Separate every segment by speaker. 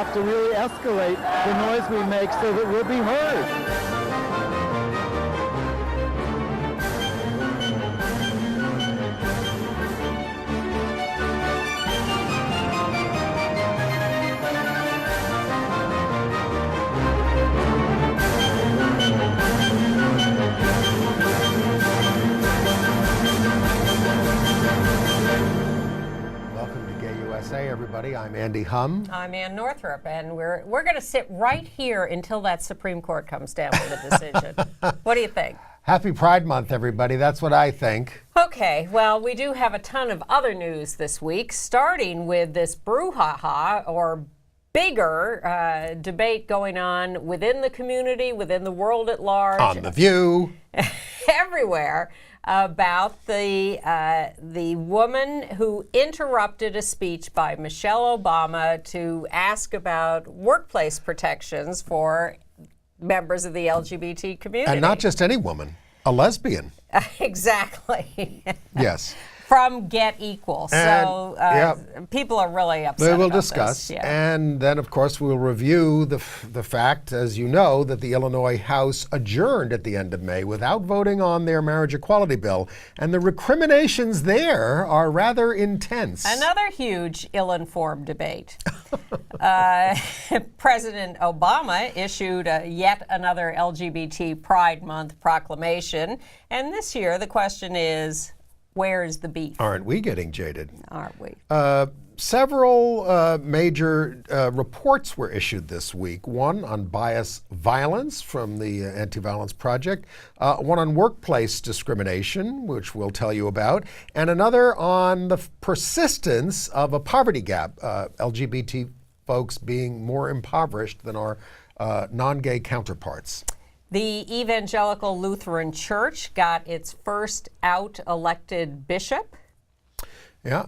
Speaker 1: have to really escalate the noise we make so that we'll be heard.
Speaker 2: Hey everybody, I'm Andy Hum.
Speaker 3: I'm Ann Northrup, and we're going to sit right here until that Supreme Court comes down with a decision. What do you think?
Speaker 2: Happy Pride Month, everybody. That's what I think.
Speaker 3: Okay, well, we do have a ton of other news this week, starting with this brouhaha, or bigger debate going on within the community, within the world at large.
Speaker 2: On The View.
Speaker 3: Everywhere. About the woman who interrupted a speech by Michelle Obama to ask about workplace protections for members of the LGBT community.
Speaker 2: And not just any woman, a lesbian.
Speaker 3: Exactly.
Speaker 2: Yes.
Speaker 3: From Get Equal. So people are really upset
Speaker 2: We will
Speaker 3: about
Speaker 2: discuss.
Speaker 3: this. Yeah.
Speaker 2: And then, of course, we'll review the fact, as you know, that the Illinois House adjourned at the end of May without voting on their marriage equality bill. And the recriminations there are rather intense.
Speaker 3: Another huge ill-informed debate. President Obama issued yet another LGBT Pride Month proclamation. And this year, the question is, where's the beef?
Speaker 2: Aren't we getting jaded?
Speaker 3: Aren't we?
Speaker 2: Several major reports were issued this week. One on bias violence from the Anti-Violence Project, one on workplace discrimination, which we'll tell you about, and another on the persistence of a poverty gap, LGBT folks being more impoverished than our non-gay counterparts.
Speaker 3: The Evangelical Lutheran Church got its first out-elected bishop.
Speaker 2: Yeah.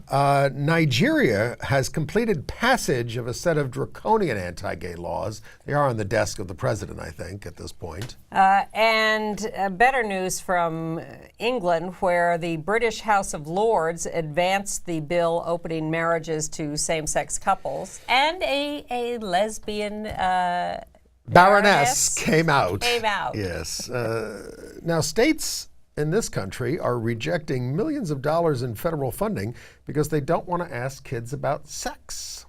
Speaker 2: Nigeria has completed passage of a set of draconian anti-gay laws. They are on the desk of the president, I think, at this point.
Speaker 3: And better news from England, where the British House of Lords advanced the bill opening marriages to same-sex couples, and a lesbian
Speaker 2: Baroness came out.
Speaker 3: Came out.
Speaker 2: Yes. Now, states in this country are rejecting millions of dollars in federal funding because they don't want to ask kids about sex.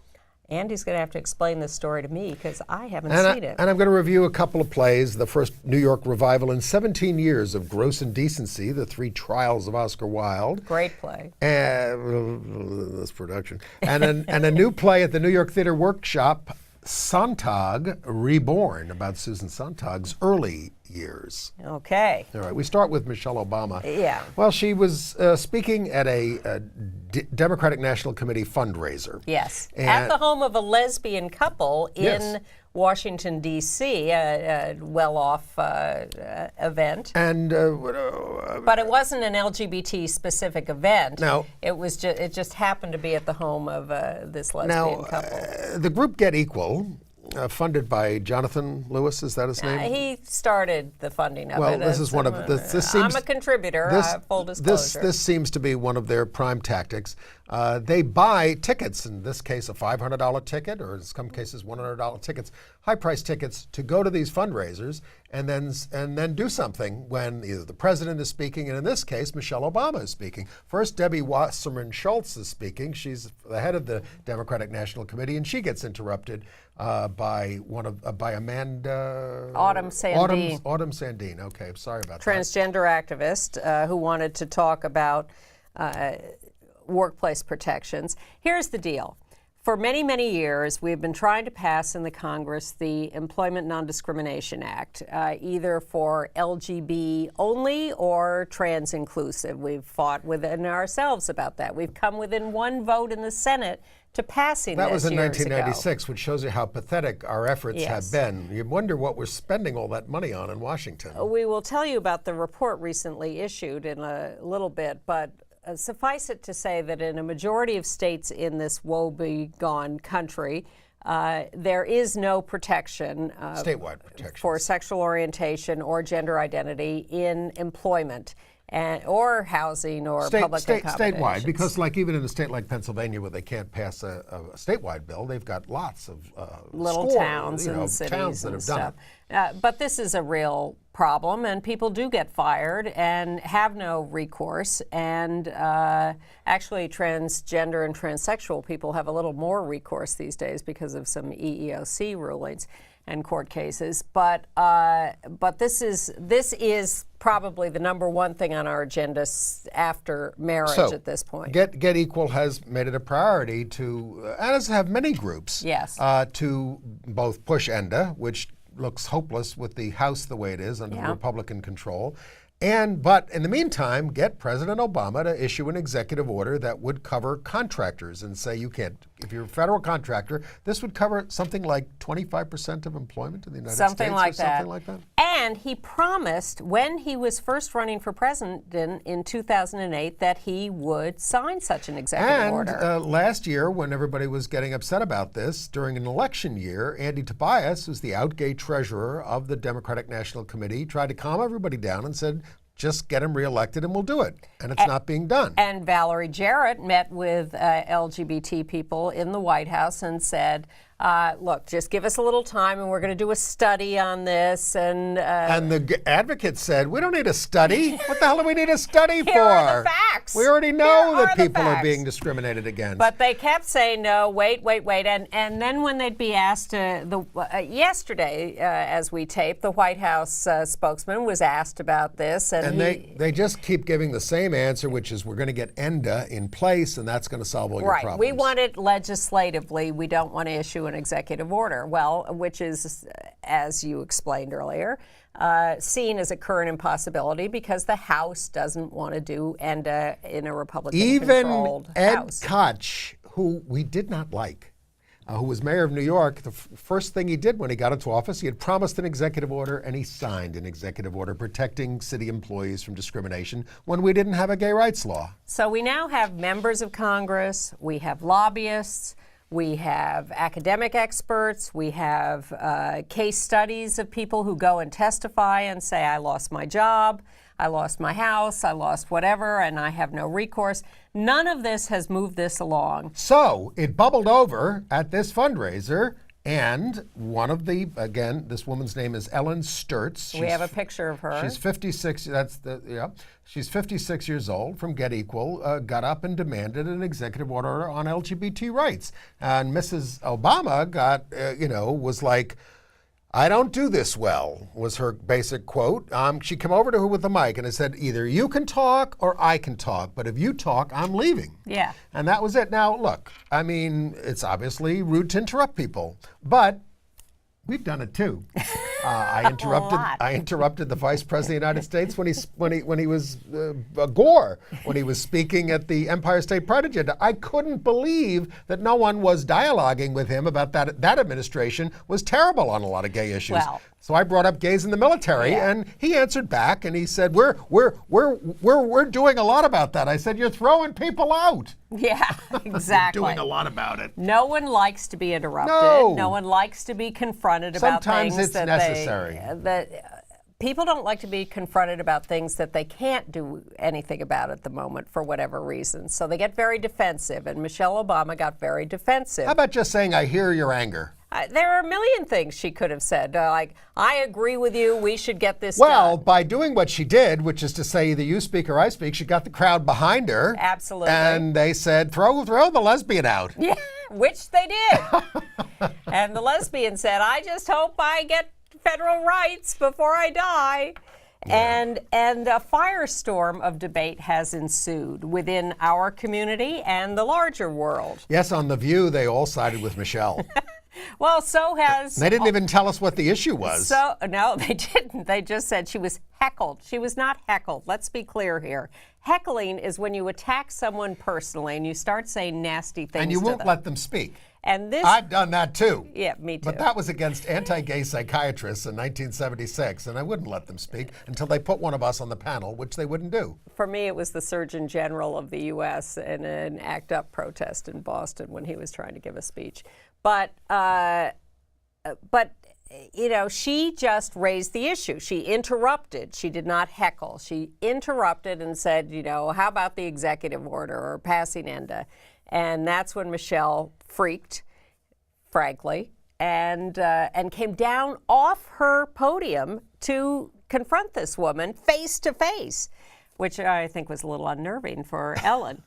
Speaker 3: Andy's going to have to explain this story to me because I haven't seen it.
Speaker 2: And I'm going to review a couple of plays. The first New York revival in 17 years of Gross Indecency, The Three Trials of Oscar Wilde.
Speaker 3: Great play.
Speaker 2: This production. And a new play at the New York Theater Workshop, Sontag Reborn, about Susan Sontag's early years.
Speaker 3: Okay.
Speaker 2: All right, we start with Michelle Obama.
Speaker 3: Yeah.
Speaker 2: Well, she was speaking at a Democratic National Committee fundraiser.
Speaker 3: Yes, at the home of a lesbian couple in Washington, D.C., a well-off event.
Speaker 2: And
Speaker 3: but it wasn't an LGBT-specific event.
Speaker 2: No.
Speaker 3: It just happened to be at the home of this lesbian couple.
Speaker 2: The group Get Equal, funded by Jonathan Lewis, is that his name?
Speaker 3: He started the funding of it.
Speaker 2: Well, this is one of this seems.
Speaker 3: I'm a contributor. Full disclosure.
Speaker 2: This seems to be one of their prime tactics. They buy tickets, in this case a $500 ticket, or in some cases $100 tickets, high-priced tickets, to go to these fundraisers, and then do something when either the president is speaking, and in this case Michelle Obama is speaking. First, Debbie Wasserman Schultz is speaking. She's the head of the Democratic National Committee, and she gets interrupted by Amanda
Speaker 3: Autumn Sandine.
Speaker 2: Autumn Sandine. Okay, sorry about
Speaker 3: Transgender activist who wanted to talk about workplace protections. Here's the deal. For many, many years, we've been trying to pass in the Congress the Employment Non-Discrimination Act, either for LGB only or trans inclusive. We've fought within ourselves about that. We've come within one vote in the Senate to passing
Speaker 2: that
Speaker 3: this
Speaker 2: was in
Speaker 3: years
Speaker 2: 1996,
Speaker 3: ago.
Speaker 2: which shows you how pathetic our efforts
Speaker 3: Yes.
Speaker 2: have been. You wonder what we're spending all that money on in Washington.
Speaker 3: We will tell you about the report recently issued in a little bit, but suffice it to say that in a majority of states in this woe-begone country, there is no protection
Speaker 2: statewide protection
Speaker 3: for sexual orientation or gender identity in employment. or housing or public accommodations.
Speaker 2: statewide, because like even in a state like Pennsylvania where they can't pass a statewide bill, they've got lots of
Speaker 3: little towns and cities
Speaker 2: towns that
Speaker 3: and
Speaker 2: have
Speaker 3: stuff.
Speaker 2: done it.
Speaker 3: But this is a real problem, and people do get fired and have no recourse. And actually, transgender and transsexual people have a little more recourse these days because of some EEOC rulings and court cases. But this is probably the number one thing on our agenda after marriage at this point.
Speaker 2: Get Equal has made it a priority to, as have many groups,
Speaker 3: yes,
Speaker 2: to both push ENDA, which looks hopeless with the House the way it is under Republican control. But in the meantime, get President Obama to issue an executive order that would cover contractors and say you can't, if you're a federal contractor, this would cover something like 25% of employment in the United States.
Speaker 3: Something like that. And he promised when he was first running for president in 2008 that he would sign such an executive order.
Speaker 2: And last year, when everybody was getting upset about this, during an election year, Andy Tobias, who's the outgate treasurer of the Democratic National Committee, tried to calm everybody down and said, just get him reelected and we'll do it. And it's not being done.
Speaker 3: And Valerie Jarrett met with LGBT people in the White House and said, look, just give us a little time and we're going to do a study on this. And
Speaker 2: the advocate said, we don't need a study. What the hell do we need a study for?
Speaker 3: Here are the facts.
Speaker 2: We already know that people are being discriminated against.
Speaker 3: But they kept saying, no, wait. And then when they'd be asked, yesterday, as we taped, the White House spokesman was asked about this.
Speaker 2: And they just keep giving the same answer, which is we're going to get ENDA in place and that's going to solve all your problems.
Speaker 3: We want it legislatively. We don't want to issue an executive order. Well, which is, as you explained earlier, seen as a current impossibility because the House doesn't want to do ENDA in a Republican-controlled House.
Speaker 2: Ed Koch, who we did not like, who was mayor of New York, the first thing he did when he got into office, he had promised an executive order and he signed an executive order protecting city employees from discrimination when we didn't have a gay rights law.
Speaker 3: So we now have members of Congress, we have lobbyists, we have academic experts, we have case studies of people who go and testify and say, I lost my job, I lost my house, I lost whatever, and I have no recourse. None of this has moved this along.
Speaker 2: So it bubbled over at this fundraiser, and one of the, again, this woman's name is Ellen Sturtz.
Speaker 3: We have a picture of her.
Speaker 2: She's 56. She's 56 years old from Get Equal. Got up and demanded an executive order on LGBT rights, and Mrs. Obama got, was like, I don't do this well, was her basic quote. She came over to her with the mic and I said, either you can talk or I can talk, but if you talk, I'm leaving.
Speaker 3: Yeah.
Speaker 2: And that was it. Now, look, I mean, it's obviously rude to interrupt people, but we've done it too. I interrupted the Vice President of the United States when he was Gore, when he was speaking at the Empire State Pride Agenda. I couldn't believe that no one was dialoguing with him about that. That administration was terrible on a lot of gay issues.
Speaker 3: Well,
Speaker 2: so I brought up gays in the military, and he answered back, and he said, "We're doing a lot about that." I said, "You're throwing people out."
Speaker 3: Yeah, exactly.
Speaker 2: Doing a lot about it.
Speaker 3: No one likes to be interrupted. No one likes to be confronted about
Speaker 2: Sometimes
Speaker 3: things
Speaker 2: it's necessary.
Speaker 3: People don't like to be confronted about things that they can't do anything about at the moment for whatever reason. So they get very defensive, and Michelle Obama got very defensive.
Speaker 2: How about just saying, I hear your anger?
Speaker 3: There are a million things she could have said, like, I agree with you, we should get this
Speaker 2: Well,
Speaker 3: done.
Speaker 2: by doing what she did, which is to say either you speak or I speak, she got the crowd behind her.
Speaker 3: Absolutely.
Speaker 2: And they said, throw the lesbian out.
Speaker 3: Yeah, which they did. And the lesbian said, I just hope I get federal rights before I die. Yeah. And a firestorm of debate has ensued within our community and the larger world.
Speaker 2: Yes, on The View, they all sided with Michelle.
Speaker 3: Well, so has...
Speaker 2: They didn't even tell us what the issue was.
Speaker 3: No, they didn't. They just said she was heckled. She was not heckled. Let's be clear here. Heckling is when you attack someone personally and you start saying nasty things
Speaker 2: and you
Speaker 3: to
Speaker 2: won't
Speaker 3: them.
Speaker 2: let them speak.
Speaker 3: And this,
Speaker 2: I've done that too.
Speaker 3: Yeah, me too.
Speaker 2: But that was against anti-gay psychiatrists in 1976, and I wouldn't let them speak until they put one of us on the panel, which they wouldn't do.
Speaker 3: For me, it was the Surgeon General of the U.S. in an ACT UP protest in Boston when he was trying to give a speech. But she just raised the issue. She interrupted. She did not heckle. She interrupted and said, how about the executive order or passing ENDA? And that's when Michelle freaked, frankly, and came down off her podium to confront this woman face to face, which I think was a little unnerving for Ellen.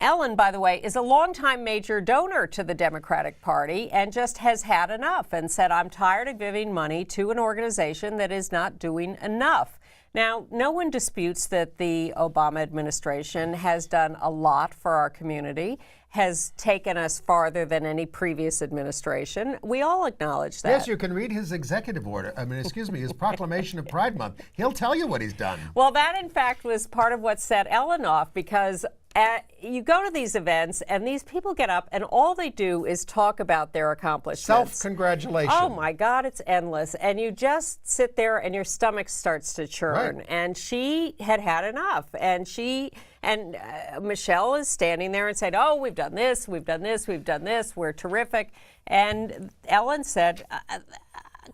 Speaker 3: Ellen, by the way, is a longtime major donor to the Democratic Party and just has had enough and said, I'm tired of giving money to an organization that is not doing enough. Now, no one disputes that the Obama administration has done a lot for our community, has taken us farther than any previous administration. We all acknowledge that.
Speaker 2: Yes, you can read his executive order. His proclamation of Pride Month. He'll tell you what he's done.
Speaker 3: Well, that, in fact, was part of what set Ellen off, because you go to these events and these people get up and all they do is talk about their accomplishments.
Speaker 2: Self-congratulation.
Speaker 3: Oh my God, it's endless. And you just sit there and your stomach starts to churn.
Speaker 2: Right.
Speaker 3: And she had had enough. And Michelle is standing there and said, oh, we've done this, we've done this, we've done this, we're terrific. And Ellen said,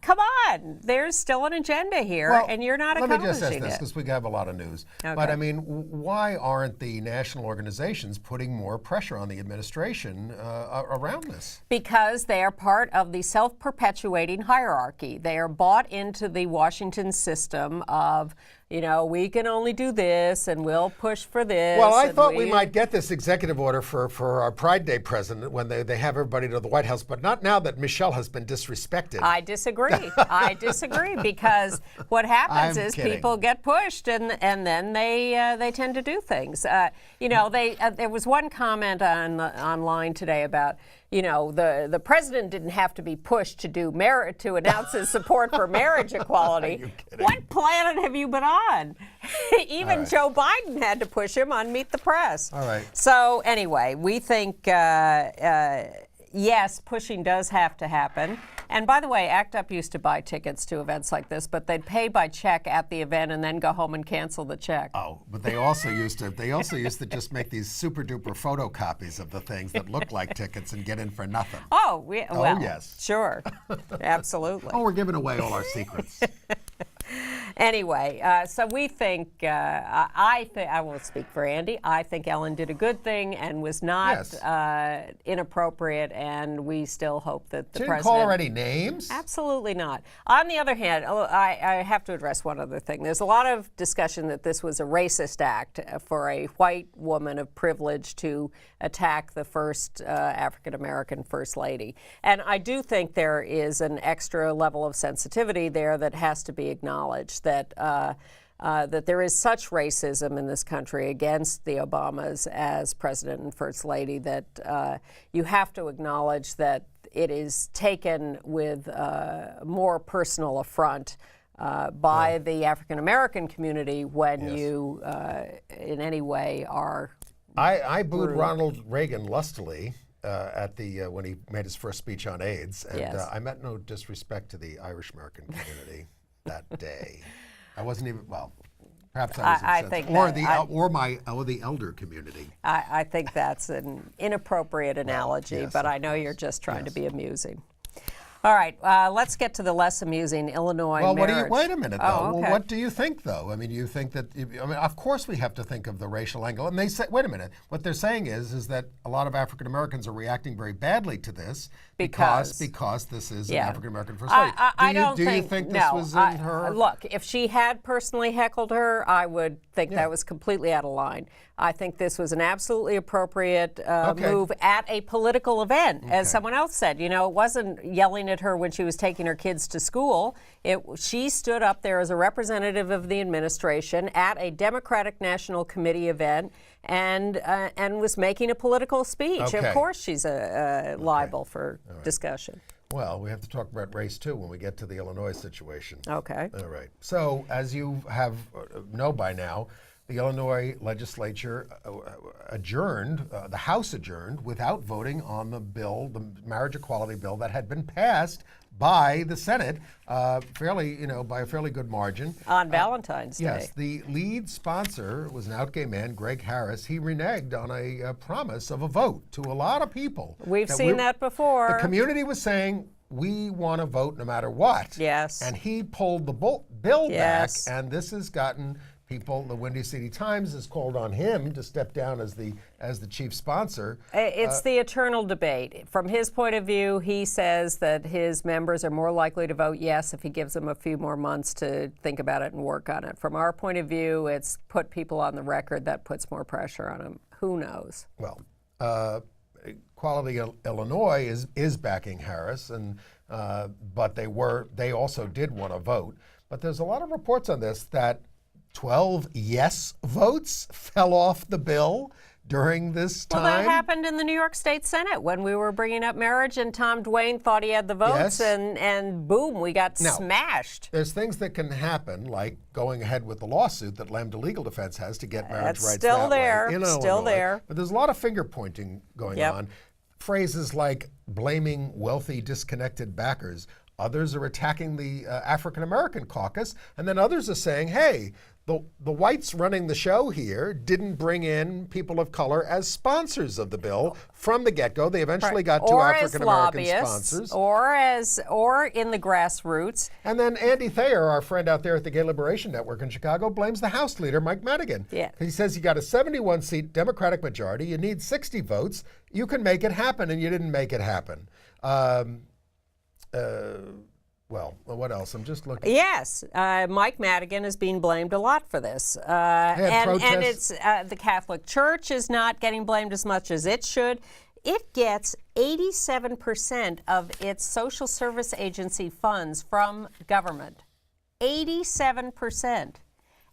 Speaker 3: come on, there's still an agenda here, and you're not accomplishing it.
Speaker 2: Let me just ask this, because we have a lot of news.
Speaker 3: Okay.
Speaker 2: But, why aren't the national organizations putting more pressure on the administration around this?
Speaker 3: Because they are part of the self-perpetuating hierarchy. They are bought into the Washington system of, we can only do this, and we'll push for this.
Speaker 2: Well, I thought we might get this executive order for our Pride Day present when they have everybody to the White House, but not now that Michelle has been disrespected.
Speaker 3: I disagree. I disagree, because what happens is people get pushed, and then they tend to do things. There was one comment online today about, the president didn't have to be pushed to announce his support for marriage equality.
Speaker 2: Are you kidding?
Speaker 3: What planet have you been on? Even Joe Biden had to push him on Meet the Press.
Speaker 2: All right.
Speaker 3: So anyway, we think, yes, pushing does have to happen. And by the way, ACT UP used to buy tickets to events like this, but they'd pay by check at the event and then go home and cancel the check.
Speaker 2: Oh, but they also used to just make these super duper photocopies of the things that look like tickets and get in for nothing.
Speaker 3: Oh, well,
Speaker 2: yes.
Speaker 3: Sure. Absolutely.
Speaker 2: Oh, we're giving away all our secrets.
Speaker 3: Anyway, so we think, I won't speak for Andy, I think Ellen did a good thing and was not inappropriate, and we still hope that the president...
Speaker 2: Didn't call her any names?
Speaker 3: Absolutely not. On the other hand, I have to address one other thing. There's a lot of discussion that this was a racist act for a white woman of privilege to attack the first African-American First Lady. And I do think there is an extra level of sensitivity there that has to be acknowledged, that there is such racism in this country against the Obamas as President and First Lady that you have to acknowledge that it is taken with more personal affront by the African American community when you in any way are
Speaker 2: I booed Ronald Reagan lustily at when he made his first speech on AIDS, and I meant no disrespect to the Irish American community that day. I wasn't even, perhaps I was insensitive. The elder community.
Speaker 3: I think that's an inappropriate analogy, but I know you're just trying to be amusing. All right, let's get to the less amusing Illinois marriage.
Speaker 2: Wait a minute, though.
Speaker 3: Oh, okay.
Speaker 2: Well, what do you think, though? You think that, of course we have to think of the racial angle. And they say, wait a minute, what they're saying is that a lot of African Americans are reacting very badly to this because this is an African American First Lady. Do you think this was in her?
Speaker 3: Look, if she had personally heckled her, I would think that was completely out of line. I think this was an absolutely appropriate move at a political event. As someone else said, it wasn't yelling at her when she was taking her kids to school. She stood up there as a representative of the administration at a Democratic National Committee event and was making a political speech.
Speaker 2: Okay.
Speaker 3: Of course she's liable for discussion.
Speaker 2: Well, we have to talk about race, too, when we get to the Illinois situation.
Speaker 3: Okay.
Speaker 2: All right. So, as you know by now, the Illinois legislature adjourned, the House adjourned, without voting on the bill, the marriage equality bill that had been passed by the Senate, by a fairly good margin.
Speaker 3: On Valentine's Day.
Speaker 2: Yes, the lead sponsor was an out gay man, Greg Harris. He reneged on a promise of a vote to a lot of people.
Speaker 3: We've seen that before.
Speaker 2: The community was saying, we want to vote no matter what.
Speaker 3: Yes.
Speaker 2: And he pulled the bill
Speaker 3: Yes.
Speaker 2: back, and this has gotten people. The Windy City Times has called on him to step down as the chief sponsor.
Speaker 3: It's the eternal debate. From his point of view, he says that his members are more likely to vote yes if he gives them a few more months to think about it and work on it. From our point of view, it's put people on the record. That puts more pressure on him. Who knows?
Speaker 2: Well, Equality Illinois is backing Harris, and but they also did want to vote. But there's a lot of reports on this that 12 yes votes fell off the bill during this time.
Speaker 3: Well, that happened in the New York State Senate when we were bringing up marriage, and Tom Duane thought he had the votes,
Speaker 2: Yes.
Speaker 3: and boom, we got
Speaker 2: Now,
Speaker 3: smashed.
Speaker 2: There's things that can happen, like going ahead with the lawsuit that Lambda Legal Defense has to get marriage
Speaker 3: It's
Speaker 2: rights
Speaker 3: still
Speaker 2: that
Speaker 3: there,
Speaker 2: way in
Speaker 3: still
Speaker 2: Illinois.
Speaker 3: there.
Speaker 2: But there's a lot of finger pointing going
Speaker 3: Yep.
Speaker 2: on. Phrases like blaming wealthy, disconnected backers. Others are attacking the African American caucus, and then others are saying, hey, the whites running the show here didn't bring in people of color as sponsors of the bill from the get-go. They eventually got two
Speaker 3: Or
Speaker 2: African
Speaker 3: as
Speaker 2: American
Speaker 3: lobbyists,
Speaker 2: sponsors.
Speaker 3: or in the grassroots.
Speaker 2: And then Andy Thayer, our friend out there at the Gay Liberation Network in Chicago, blames the House leader, Mike Madigan.
Speaker 3: Yeah.
Speaker 2: He says you got a 71-seat Democratic majority, you need 60 votes, you can make it happen, and you didn't make it happen. Well, what else? I'm just looking.
Speaker 3: Yes, Mike Madigan is being blamed a lot for this, and
Speaker 2: protests.
Speaker 3: it's the Catholic Church is not getting blamed as much as it should. It gets 87% of its social service agency funds from government. 87%.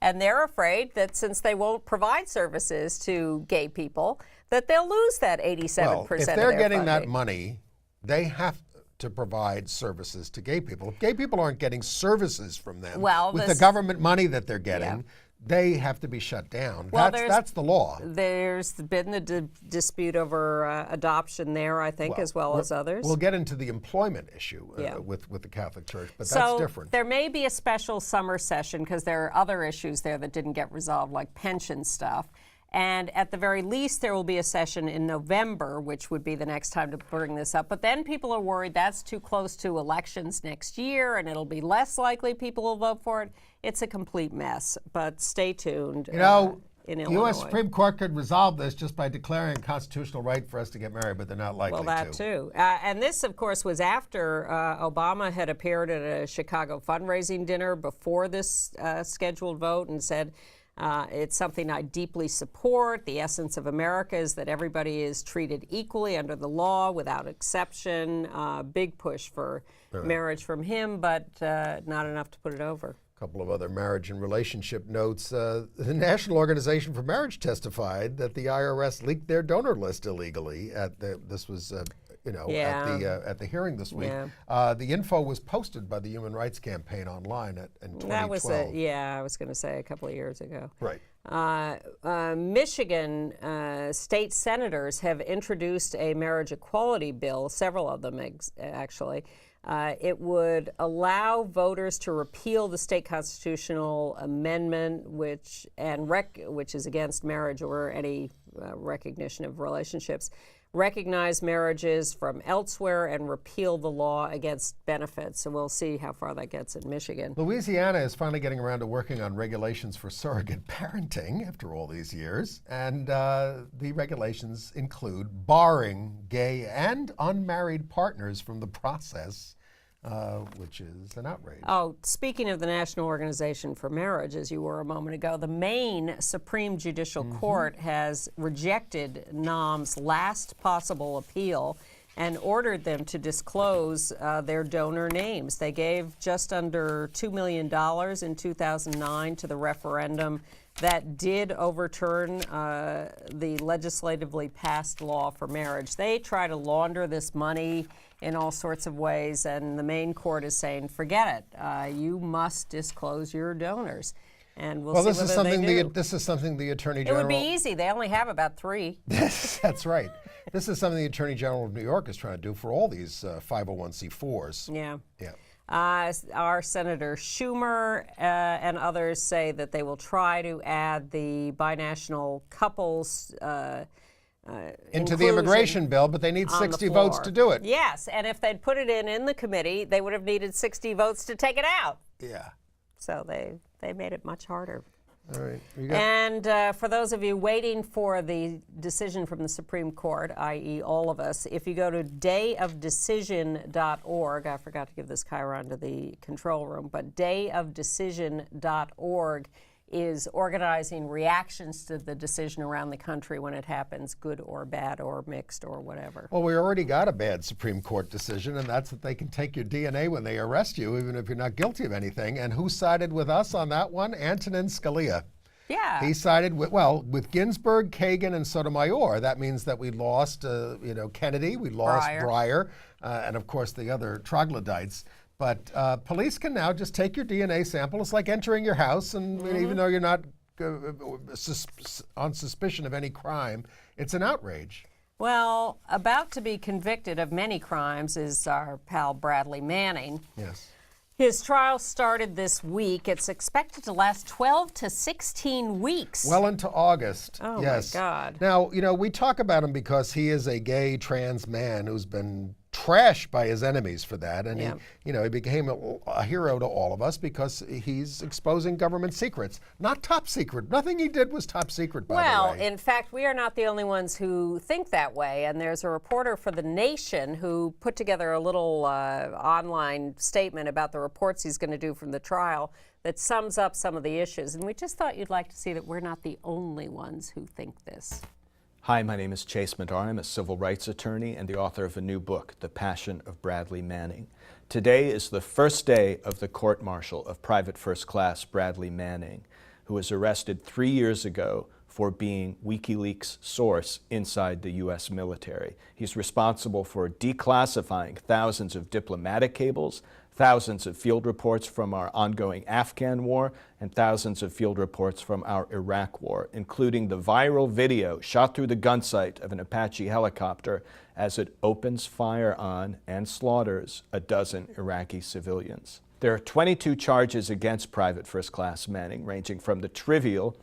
Speaker 3: And they're afraid that since they won't provide services to gay people, that they'll lose that 87%
Speaker 2: Well,
Speaker 3: of
Speaker 2: if
Speaker 3: their
Speaker 2: they're getting that
Speaker 3: funding.
Speaker 2: money, they have to provide services to gay people. If gay people aren't getting services from them
Speaker 3: Well,
Speaker 2: with the
Speaker 3: this-
Speaker 2: government money that they're getting,
Speaker 3: Yeah.
Speaker 2: they have to be shut down.
Speaker 3: Well,
Speaker 2: That's the law.
Speaker 3: There's been the dispute over adoption there, I think, as well as others.
Speaker 2: We'll get into the employment issue
Speaker 3: Yeah.
Speaker 2: with the Catholic Church, but
Speaker 3: So
Speaker 2: that's different.
Speaker 3: there may be a special summer session because there are other issues there that didn't get resolved, like pension stuff. And at the very least, there will be a session in November, which would be the next time to bring this up. But then people are worried that's too close to elections next year, and it'll be less likely people will vote for it. It's a complete mess. But stay tuned.
Speaker 2: You know,
Speaker 3: in
Speaker 2: the
Speaker 3: Illinois.
Speaker 2: U.S. Supreme Court could resolve this just by declaring a constitutional right for us to get married, but they're not likely
Speaker 3: Well, that too. And this, of course, was after Obama had appeared at a Chicago fundraising dinner before this scheduled vote and said, it's something I deeply support. The essence of America is that everybody is treated equally under the law without exception. Big push for marriage from him, but not enough to put it over.
Speaker 2: A couple of other marriage and relationship notes. The National Organization for Marriage testified that the IRS leaked their donor list illegally. This was at the hearing this week.
Speaker 3: Yeah.
Speaker 2: The info was posted by the Human Rights Campaign online in 2012.
Speaker 3: That was I was going to say a couple of years ago.
Speaker 2: Right.
Speaker 3: Michigan state senators have introduced a marriage equality bill, several of them actually. It would allow voters to repeal the state constitutional amendment, which is against marriage or any recognition of relationships, recognize marriages from elsewhere, and repeal the law against benefits. So we'll see how far that gets in Michigan.
Speaker 2: Louisiana is finally getting around to working on regulations for surrogate parenting after all these years. And the regulations include barring gay and unmarried partners from the process, which is an outrage.
Speaker 3: Oh, speaking of the National Organization for Marriage, as you were a moment ago, the Maine Supreme Judicial Court has rejected NOM's last possible appeal and ordered them to disclose their donor names. They gave just under $2 million in 2009 to the referendum that did overturn the legislatively passed law for marriage. They try to launder this money in all sorts of ways, and the Maine court is saying, forget it. You must disclose your donors. And we'll see
Speaker 2: this
Speaker 3: whether
Speaker 2: is something
Speaker 3: they do.
Speaker 2: this is something the Attorney
Speaker 3: It
Speaker 2: General.
Speaker 3: would be easy. They only have about 3.
Speaker 2: That's right. This is something the Attorney General of New York is trying to do for all these 501c4s.
Speaker 3: Yeah.
Speaker 2: Yeah.
Speaker 3: Our Senator Schumer and others say that they will try to add the binational couples
Speaker 2: into the
Speaker 3: inclusion
Speaker 2: immigration bill, but they need
Speaker 3: on the
Speaker 2: 60 votes
Speaker 3: floor.
Speaker 2: to do it.
Speaker 3: Yes, and if they'd put it in the committee, they would have needed 60 votes to take it out.
Speaker 2: Yeah.
Speaker 3: So they made it much harder.
Speaker 2: All right.
Speaker 3: And for those of you waiting for the decision from the Supreme Court, i.e. all of us, if you go to dayofdecision.org, I forgot to give this chyron to the control room, but dayofdecision.org is organizing reactions to the decision around the country when it happens, good or bad or mixed or whatever.
Speaker 2: Well, we already got a bad Supreme Court decision, and that's that they can take your DNA when they arrest you, even if you're not guilty of anything. And who sided with us on that one? Antonin Scalia.
Speaker 3: Yeah.
Speaker 2: He sided with Ginsburg, Kagan, and Sotomayor. That means that we lost, Kennedy, we lost Breyer, and of course the other troglodytes. But police can now just take your DNA sample. It's like entering your house, and even though you're not on suspicion of any crime, it's an outrage.
Speaker 3: Well, about to be convicted of many crimes is our pal Bradley Manning.
Speaker 2: Yes.
Speaker 3: His trial started this week. It's expected to last 12 to 16 weeks.
Speaker 2: Well into August.
Speaker 3: Oh,
Speaker 2: yes.
Speaker 3: my God.
Speaker 2: Now, we talk about him because he is a gay trans man who's been trashed by his enemies for that. And he became a hero to all of us because he's exposing government secrets. Not top secret. Nothing he did was top secret, by the way.
Speaker 3: Well, in fact, we are not the only ones who think that way. And there's a reporter for The Nation who put together a little online statement about the reports he's going to do from the trial that sums up some of the issues. And we just thought you'd like to see that we're not the only ones who think this.
Speaker 4: Hi, my name is Chase Madar. I'm a civil rights attorney and the author of a new book, The Passion of Bradley Manning. Today is the first day of the court-martial of Private First Class Bradley Manning, who was arrested 3 years ago for being WikiLeaks' source inside the U.S. military. He's responsible for declassifying thousands of diplomatic cables, thousands of field reports from our ongoing Afghan war, and thousands of field reports from our Iraq war, including the viral video shot through the gun sight of an Apache helicopter as it opens fire on and slaughters a dozen Iraqi civilians. There are 22 charges against Private First Class Manning, ranging from the trivial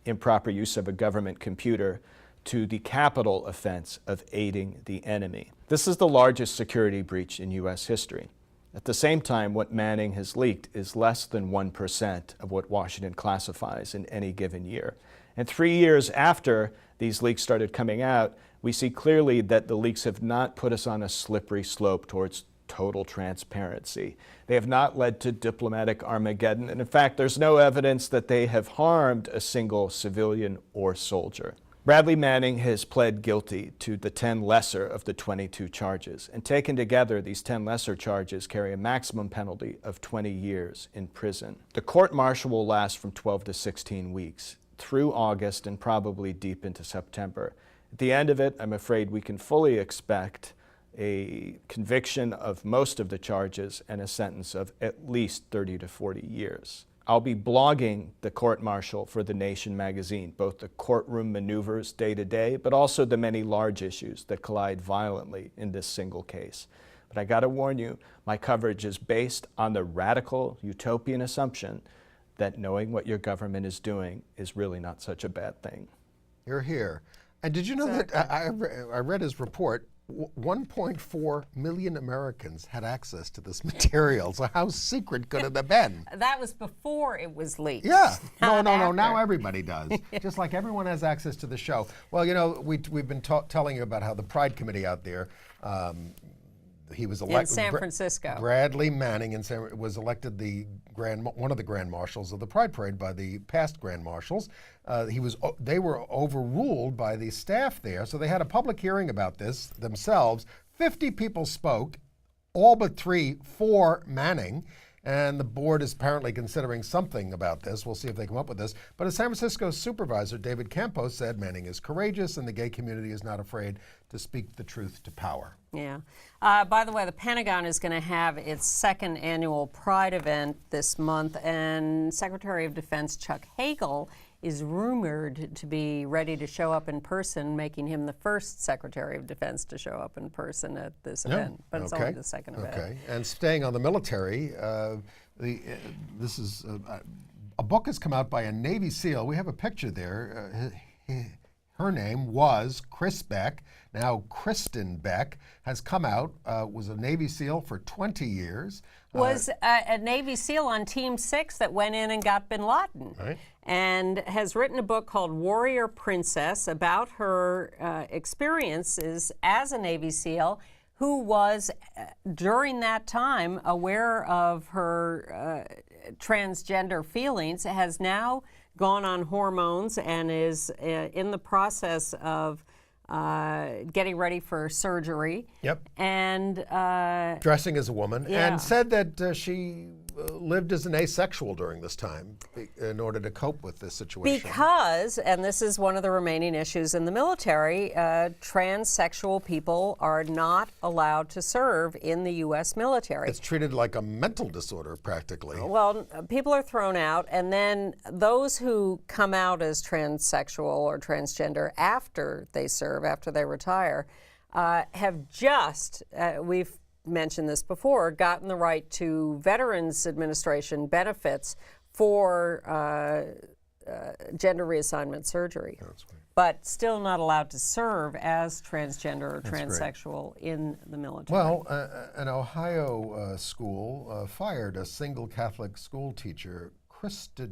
Speaker 4: improper use of a government computer to the capital offense of aiding the enemy. This is the largest security breach in U.S. history. At the same time, what Manning has leaked is less than 1% of what Washington classifies in any given year. And 3 years after these leaks started coming out, we see clearly that the leaks have not put us on a slippery slope towards total transparency. They have not led to diplomatic Armageddon, and in fact, there's no evidence that they have harmed a single civilian or soldier. Bradley Manning has pled guilty to the 10 lesser of the 22 charges, and taken together, these 10 lesser charges carry a maximum penalty of 20 years in prison. The court-martial will last from 12 to 16 weeks, through August and probably deep into September. At the end of it, I'm afraid we can fully expect a conviction of most of the charges and a sentence of at least 30 to 40 years. I'll be blogging the court-martial for The Nation magazine, both the courtroom maneuvers day to day, but also the many large issues that collide violently in this single case. But I gotta warn you, my coverage is based on the radical utopian assumption that knowing what your government is doing is really not such a bad thing.
Speaker 2: You're here. And did you know that I read his report, 1.4 million Americans had access to this material. So how secret could it have been?
Speaker 3: That was before it was leaked.
Speaker 2: Yeah. No.
Speaker 3: After.
Speaker 2: Now everybody does. Just like everyone has access to the show. Well, we've been telling you about how the Pride Committee out there, he was elected.
Speaker 3: In San Francisco.
Speaker 2: Bradley Manning was elected one of the Grand Marshals of the Pride Parade by the past Grand Marshals. They were overruled by the staff there, so they had a public hearing about this themselves. 50 people spoke, all but 3 for Manning. And the board is apparently considering something about this. We'll see if they come up with this. But a San Francisco supervisor, David Campos, said Manning is courageous and the gay community is not afraid to speak the truth to power.
Speaker 3: Yeah. By the way, the Pentagon is going to have its second annual Pride event this month, and Secretary of Defense Chuck Hagel is rumored to be ready to show up in person, making him the first Secretary of Defense to show up in person at this event. But it's only the second event.
Speaker 2: Okay. And staying on the military, this is a book has come out by a Navy SEAL. We have a picture there. Her name was Chris Beck. Now Kristen Beck has come out, was a Navy SEAL for 20 years.
Speaker 3: Was a Navy SEAL on Team 6 that went in and got bin Laden.
Speaker 2: Right.
Speaker 3: And has written a book called Warrior Princess about her experiences as a Navy SEAL, who was, during that time, aware of her transgender feelings, has now gone on hormones and is in the process of getting ready for surgery.
Speaker 2: Yep.
Speaker 3: And
Speaker 2: Dressing as a woman,
Speaker 3: Yeah.
Speaker 2: and said that she lived as an asexual during this time in order to cope with this situation.
Speaker 3: because, and this is one of the remaining issues in the military, transsexual people are not allowed to serve in the U.S. military.
Speaker 2: It's treated like a mental disorder, practically.
Speaker 3: Well, people are thrown out, and then those who come out as transsexual or transgender after they serve, after they retire, have just, we've mentioned this before, gotten the right to Veterans Administration benefits for gender reassessment surgery. But still not allowed to serve as transgender or transsexual in the military.
Speaker 2: Well, an Ohio school fired a single Catholic school teacher, Krista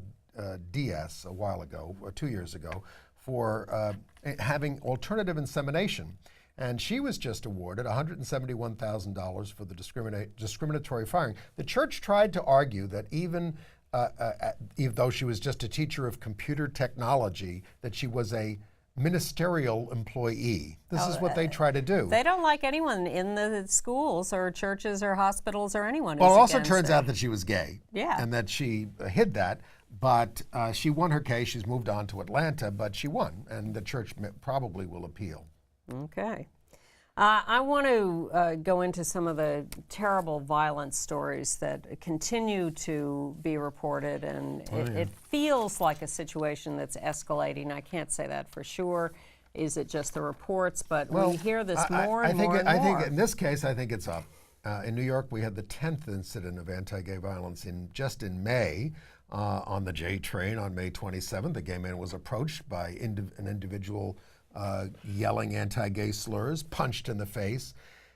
Speaker 2: Diaz, a while ago, 2 years ago, for having alternative insemination. And she was just awarded $171,000 for the discriminatory firing. The church tried to argue that even though she was just a teacher of computer technology, that she was a ministerial employee. This is what they try to do.
Speaker 3: They don't like anyone in the schools or churches or hospitals or anyone.
Speaker 2: Well, it
Speaker 3: who's
Speaker 2: also
Speaker 3: against
Speaker 2: turns
Speaker 3: it.
Speaker 2: out that she was gay.
Speaker 3: Yeah.
Speaker 2: And that she hid that. But she won her case. She's moved on to Atlanta, but she won. And the church probably will appeal.
Speaker 3: Okay. I want to go into some of the terrible violence stories that continue to be reported, and it feels like a situation that's escalating. I can't say that for sure. Is it just the reports? But we hear this more and more and more.
Speaker 2: I think in this case, I think it's up. In New York, we had the 10th incident of anti-gay violence just in May. On the J train on May 27th, a gay man was approached by an individual yelling anti-gay slurs, punched in the face.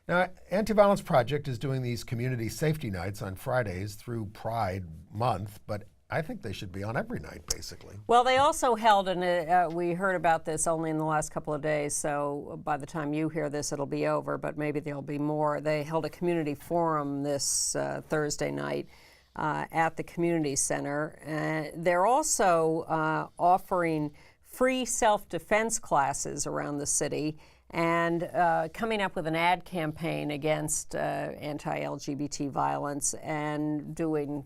Speaker 2: Now, Anti-Violence Project is doing these community safety nights on Fridays through Pride Month, but I think they should be on every night, basically.
Speaker 3: Well, they also held, and we heard about this only in the last couple of days, so by the time you hear this, it'll be over, but maybe there'll be more. They held a community forum this Thursday night at the community center. They're also offering free self-defense classes around the city and coming up with an ad campaign against anti-LGBT violence and doing,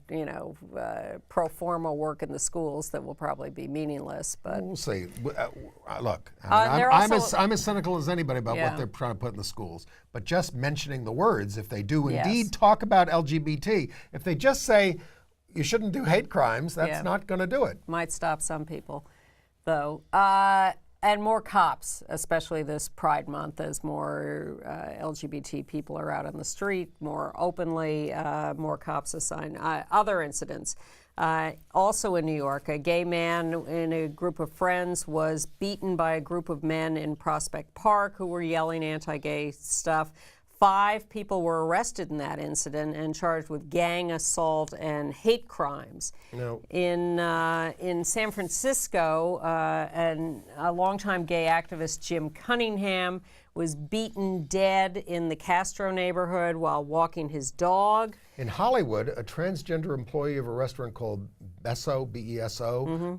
Speaker 3: pro forma work in the schools that will probably be meaningless. But
Speaker 2: we'll see. Look,
Speaker 3: they're
Speaker 2: I'm
Speaker 3: also-
Speaker 2: as cynical as anybody about
Speaker 3: Yeah.
Speaker 2: what they're trying to put in the schools. But just mentioning the words, if they do
Speaker 3: Yes.
Speaker 2: indeed talk about LGBT, if they just say you shouldn't do hate crimes, that's
Speaker 3: Yeah.
Speaker 2: not going to do it.
Speaker 3: might stop some people, though. And more cops, especially this Pride Month, as more LGBT people are out on the street more openly, more cops assigned. Other incidents. Also in New York, a gay man in a group of friends was beaten by a group of men in Prospect Park who were yelling anti-gay stuff. 5 people were arrested in that incident and charged with gang assault and hate crimes.
Speaker 2: No.
Speaker 3: In San Francisco, a longtime gay activist, Jim Cunningham, was beaten dead in the Castro neighborhood while walking his dog.
Speaker 2: In Hollywood, a transgender employee of a restaurant called Beso, B-E-S-O,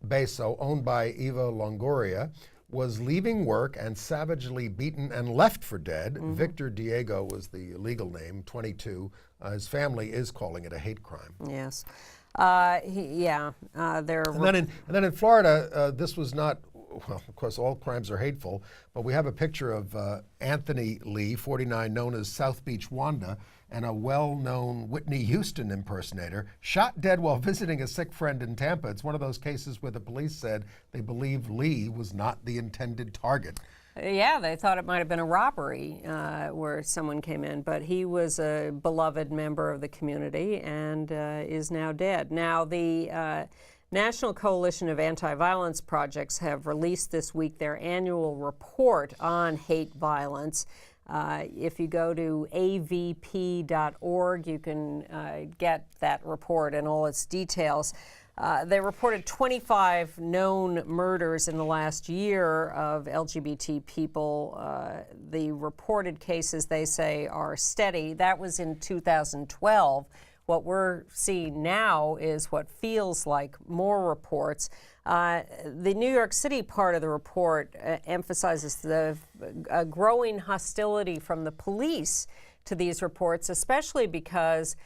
Speaker 2: Beso, owned by Eva Longoria, was leaving work and savagely beaten and left for dead. Victor Diego was the legal name, 22. His family is calling it a hate crime.
Speaker 3: Yes. They're
Speaker 2: And then in Florida, this was not, well, of course, all crimes are hateful, but we have a picture of Anthony Lee, 49, known as South Beach Wanda, and a well-known Whitney Houston impersonator, shot dead while visiting a sick friend in Tampa. It's one of those cases where the police said they believe Lee was not the intended target.
Speaker 3: Yeah, they thought it might have been a robbery where someone came in, but he was a beloved member of the community and is now dead. Now, the National Coalition of Anti-Violence Projects have released this week their annual report on hate violence. If you go to avp.org, you can get that report and all its details. They reported 25 known murders in the last year of LGBT people. The reported cases, they say, are steady. That was in 2012. What we're seeing now is what feels like more reports. The New York City part of the report emphasizes the growing hostility from the police to these reports, especially because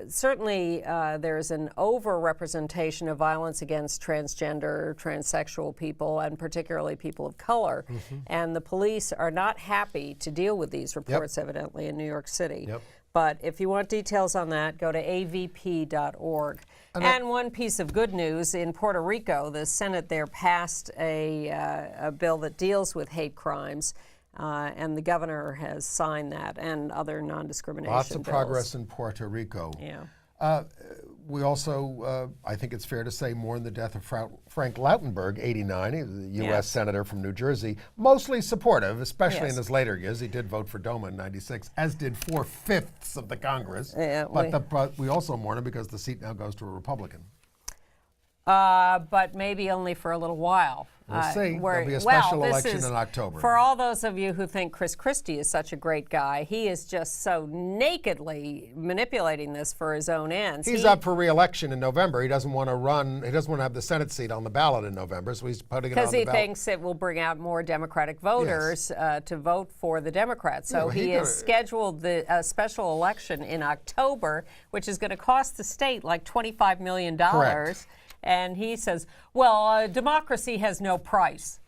Speaker 3: certainly there's an over-representation of violence against transgender, transsexual people, and particularly people of color. And the police are not happy to deal with these reports, evidently, in New York City. But if you want details on that, go to avp.org. And one piece of good news, in Puerto Rico, the Senate there passed a bill that deals with hate crimes. And the governor has signed that, and other non-discrimination bills.
Speaker 2: Lots of progress in Puerto Rico. We also, I think it's fair to say, mourn the death of Frank Lautenberg, 89. He was a U.S. Senator from New Jersey, mostly supportive, especially in his later years. He did vote for DOMA in 96, as did 4/5 of the Congress. But we also mourn him because the seat now goes to a Republican.
Speaker 3: But maybe only for a little while.
Speaker 2: We'll see. There'll be a special election in October.
Speaker 3: For all those of you who think Chris Christie is such a great guy, he is just so nakedly manipulating this for his own ends.
Speaker 2: He's up for re-election in November. He doesn't want to run. He doesn't want to have the Senate seat on the ballot in November, so he's putting it on the ballot.
Speaker 3: Because he thinks it will bring out more Democratic voters to vote for the Democrats. So he has scheduled the special election in October, which is going to cost the state like $25 million.
Speaker 2: Correct.
Speaker 3: And he says, well, democracy has no price.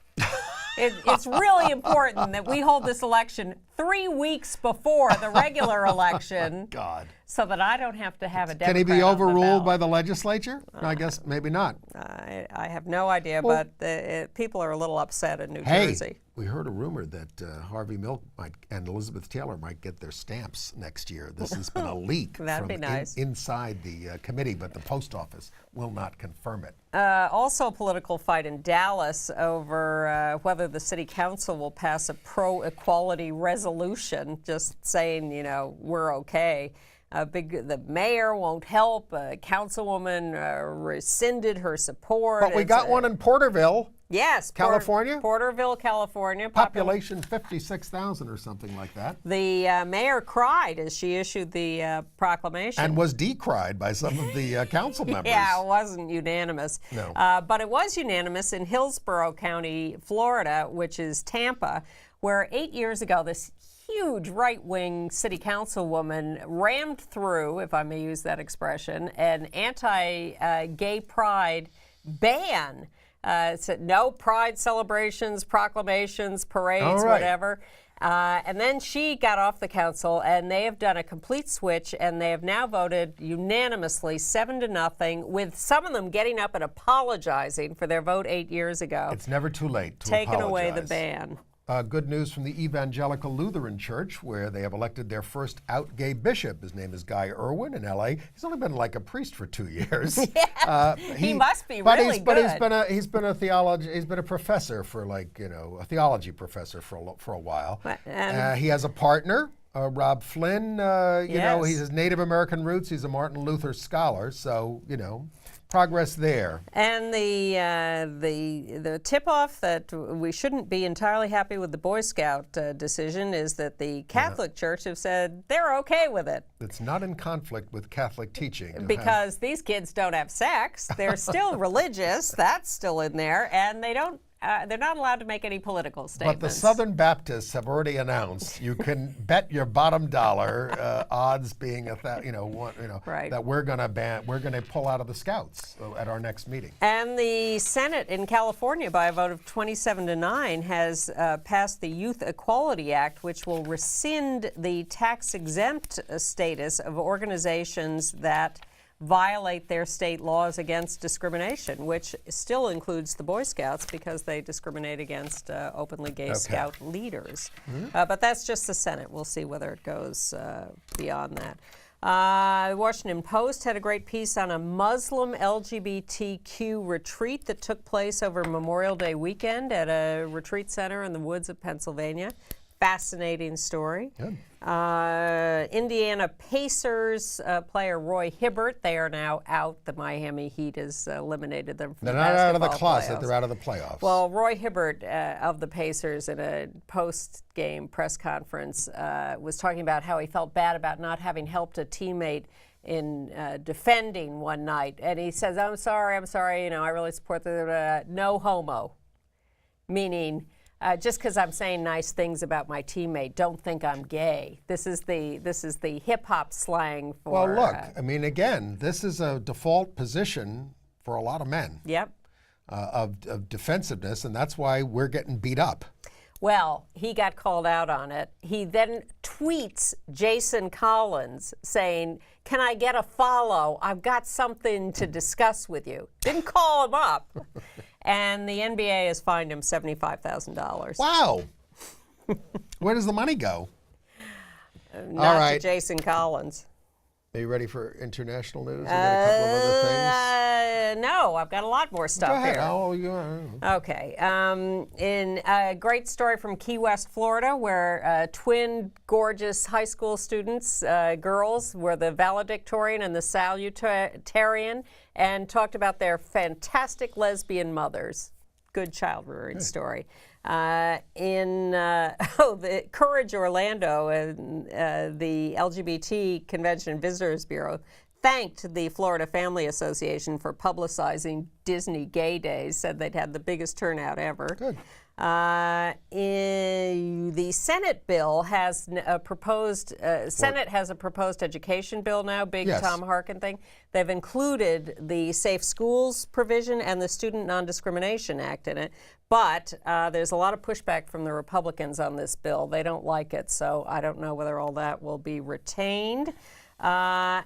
Speaker 3: It's really important that we hold this election 3 weeks before the regular election.
Speaker 2: God.
Speaker 3: So that I don't have to have a Democrat.
Speaker 2: Can he be overruled by the legislature? I guess maybe not.
Speaker 3: I have no idea, but people are a little upset in New Jersey.
Speaker 2: We heard a rumor that Harvey Milk and Elizabeth Taylor might get their stamps next year. This has been a leak from inside the committee, but the post office will not confirm it.
Speaker 3: Also a political fight in Dallas over whether the city council will pass a pro-equality resolution, just saying, you know, we're okay. The mayor won't help. Councilwoman rescinded her support.
Speaker 2: But we got one in Porterville.
Speaker 3: Yes,
Speaker 2: California?
Speaker 3: Porterville, California.
Speaker 2: Population 56,000 or something like that.
Speaker 3: The mayor cried as she issued the proclamation.
Speaker 2: And was decried by some of the council members.
Speaker 3: Yeah, it wasn't unanimous.
Speaker 2: No.
Speaker 3: But it was unanimous in Hillsborough County, Florida, which is Tampa, where 8 years ago this huge right-wing city councilwoman rammed through, if I may use that expression, an anti-gay pride ban. Said no pride celebrations, proclamations, parades, whatever. And then she got off the council, and they have done a complete switch, and they have now voted unanimously 7-0, with some of them getting up and apologizing for their vote 8 years ago.
Speaker 2: It's never too late to
Speaker 3: Taking
Speaker 2: apologize.
Speaker 3: away the ban.
Speaker 2: Good news from the Evangelical Lutheran Church, where they have elected their first out gay bishop. His name is Guy Irwin in L.A. He's only been like a priest for 2 years.
Speaker 3: He must be really good.
Speaker 2: But he's been a professor for a theology professor for a while. He has a partner, Rob Flynn. He has Native American roots. He's a Martin Luther scholar. So progress there.
Speaker 3: And the tip-off that we shouldn't be entirely happy with the Boy Scout decision is that the Catholic Church have said they're okay with it.
Speaker 2: It's not in conflict with Catholic teaching.
Speaker 3: Because these kids don't have sex. They're still religious. That's still in there. And they don't. They're not allowed to make any political statements.
Speaker 2: But the Southern Baptists have already announced you can bet your bottom dollar, odds being that we're going to pull out of the Scouts at our next meeting.
Speaker 3: And the Senate in California, by a vote of 27-9, has passed the Youth Equality Act, which will rescind the tax-exempt status of organizations that violate their state laws against discrimination, which still includes the Boy Scouts because they discriminate against openly gay Scout leaders. But that's just the Senate. We'll see whether it goes beyond that. The Washington Post had a great piece on a Muslim LGBTQ retreat that took place over Memorial Day weekend at a retreat center in the woods of Pennsylvania. Fascinating story.
Speaker 2: Good.
Speaker 3: Indiana Pacers player Roy Hibbert, they are now out. The Miami Heat has eliminated them from
Speaker 2: They're
Speaker 3: the
Speaker 2: not out of the
Speaker 3: basketball
Speaker 2: closet.
Speaker 3: playoffs.
Speaker 2: They're out of the playoffs.
Speaker 3: Well, Roy Hibbert of the Pacers in a post-game press conference was talking about how he felt bad about not having helped a teammate in defending one night. And he says, I'm sorry, you know, I really support the no homo. Meaning, just because I'm saying nice things about my teammate, don't think I'm gay. This is the hip hop slang for.
Speaker 2: Well, look, I mean, again, this is a default position for a lot of men
Speaker 3: Yep.
Speaker 2: of defensiveness, and that's why we're getting beat up.
Speaker 3: Well, he got called out on it. He then tweets Jason Collins saying, "Can I get a follow? I've got something to discuss with you." Didn't call him up. And the NBA has fined him $75,000.
Speaker 2: Wow. Where does the money go?
Speaker 3: Not
Speaker 2: All right.
Speaker 3: to Jason Collins.
Speaker 2: Are you ready for international news? I got a couple of other things.
Speaker 3: No, I've got a lot more stuff
Speaker 2: Go ahead.
Speaker 3: here.
Speaker 2: Oh, you
Speaker 3: Okay. In a great story from Key West, Florida, where twin gorgeous high school students, girls, were the valedictorian and the salutarian, and talked about their fantastic lesbian mothers. Good child rearing story. The Courage Orlando and the LGBT Convention and Visitors Bureau thanked the Florida Family Association for publicizing Disney Gay Days, said they'd had the biggest turnout ever.
Speaker 2: Good.
Speaker 3: The Senate bill has a proposed, Senate has a proposed education bill now, big
Speaker 2: Yes.
Speaker 3: Tom Harkin thing. They've included the Safe Schools provision and the Student Non-Discrimination Act in it. But there's a lot of pushback from the Republicans on this bill. They don't like it, so I don't know whether all that will be retained. The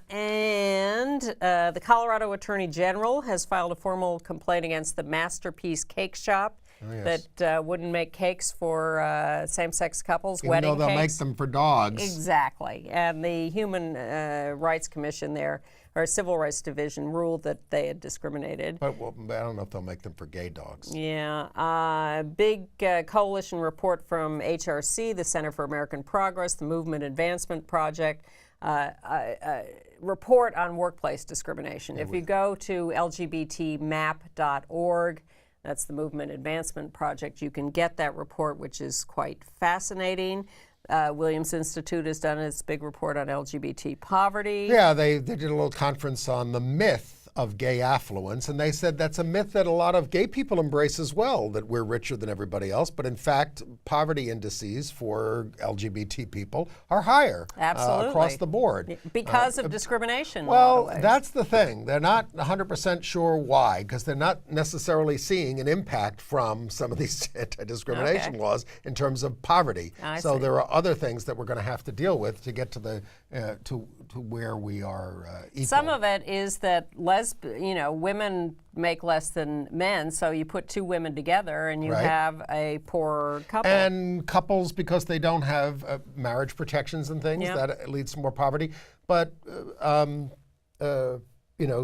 Speaker 3: Colorado Attorney General has filed a formal complaint against the Masterpiece Cake Shop that wouldn't make cakes for same-sex couples,
Speaker 2: Even
Speaker 3: wedding
Speaker 2: though they'll make
Speaker 3: cakes.
Speaker 2: them for dogs.
Speaker 3: Exactly. And the Human Rights Commission there, or Civil Rights Division, ruled that they had discriminated.
Speaker 2: But well, I don't know if they'll make them for gay dogs.
Speaker 3: Yeah. Big coalition report from HRC, the Center for American Progress, the Movement Advancement Project, report on workplace discrimination. If you go to lgbtmap.org, that's the Movement Advancement Project, you can get that report, which is quite fascinating. Williams Institute has done its big report on LGBT poverty.
Speaker 2: Yeah, they did a little conference on the myth of gay affluence, and they said that's a myth that a lot of gay people embrace as well, that we're richer than everybody else. But in fact, poverty indices for LGBT people are higher across the board.
Speaker 3: Because of discrimination.
Speaker 2: Well,
Speaker 3: in a lot of ways.
Speaker 2: that's the thing. They're not 100% sure why, because they're not necessarily seeing an impact from some of these anti-discrimination laws in terms of poverty.
Speaker 3: I
Speaker 2: So
Speaker 3: see.
Speaker 2: there are other things that we're going to have to deal with to get to the to where we are equal.
Speaker 3: Some of it is that women make less than men, so you put two women together and you
Speaker 2: Right.
Speaker 3: have a poor couple.
Speaker 2: And couples, because they don't have marriage protections and things,
Speaker 3: Yep.
Speaker 2: that leads to more poverty. But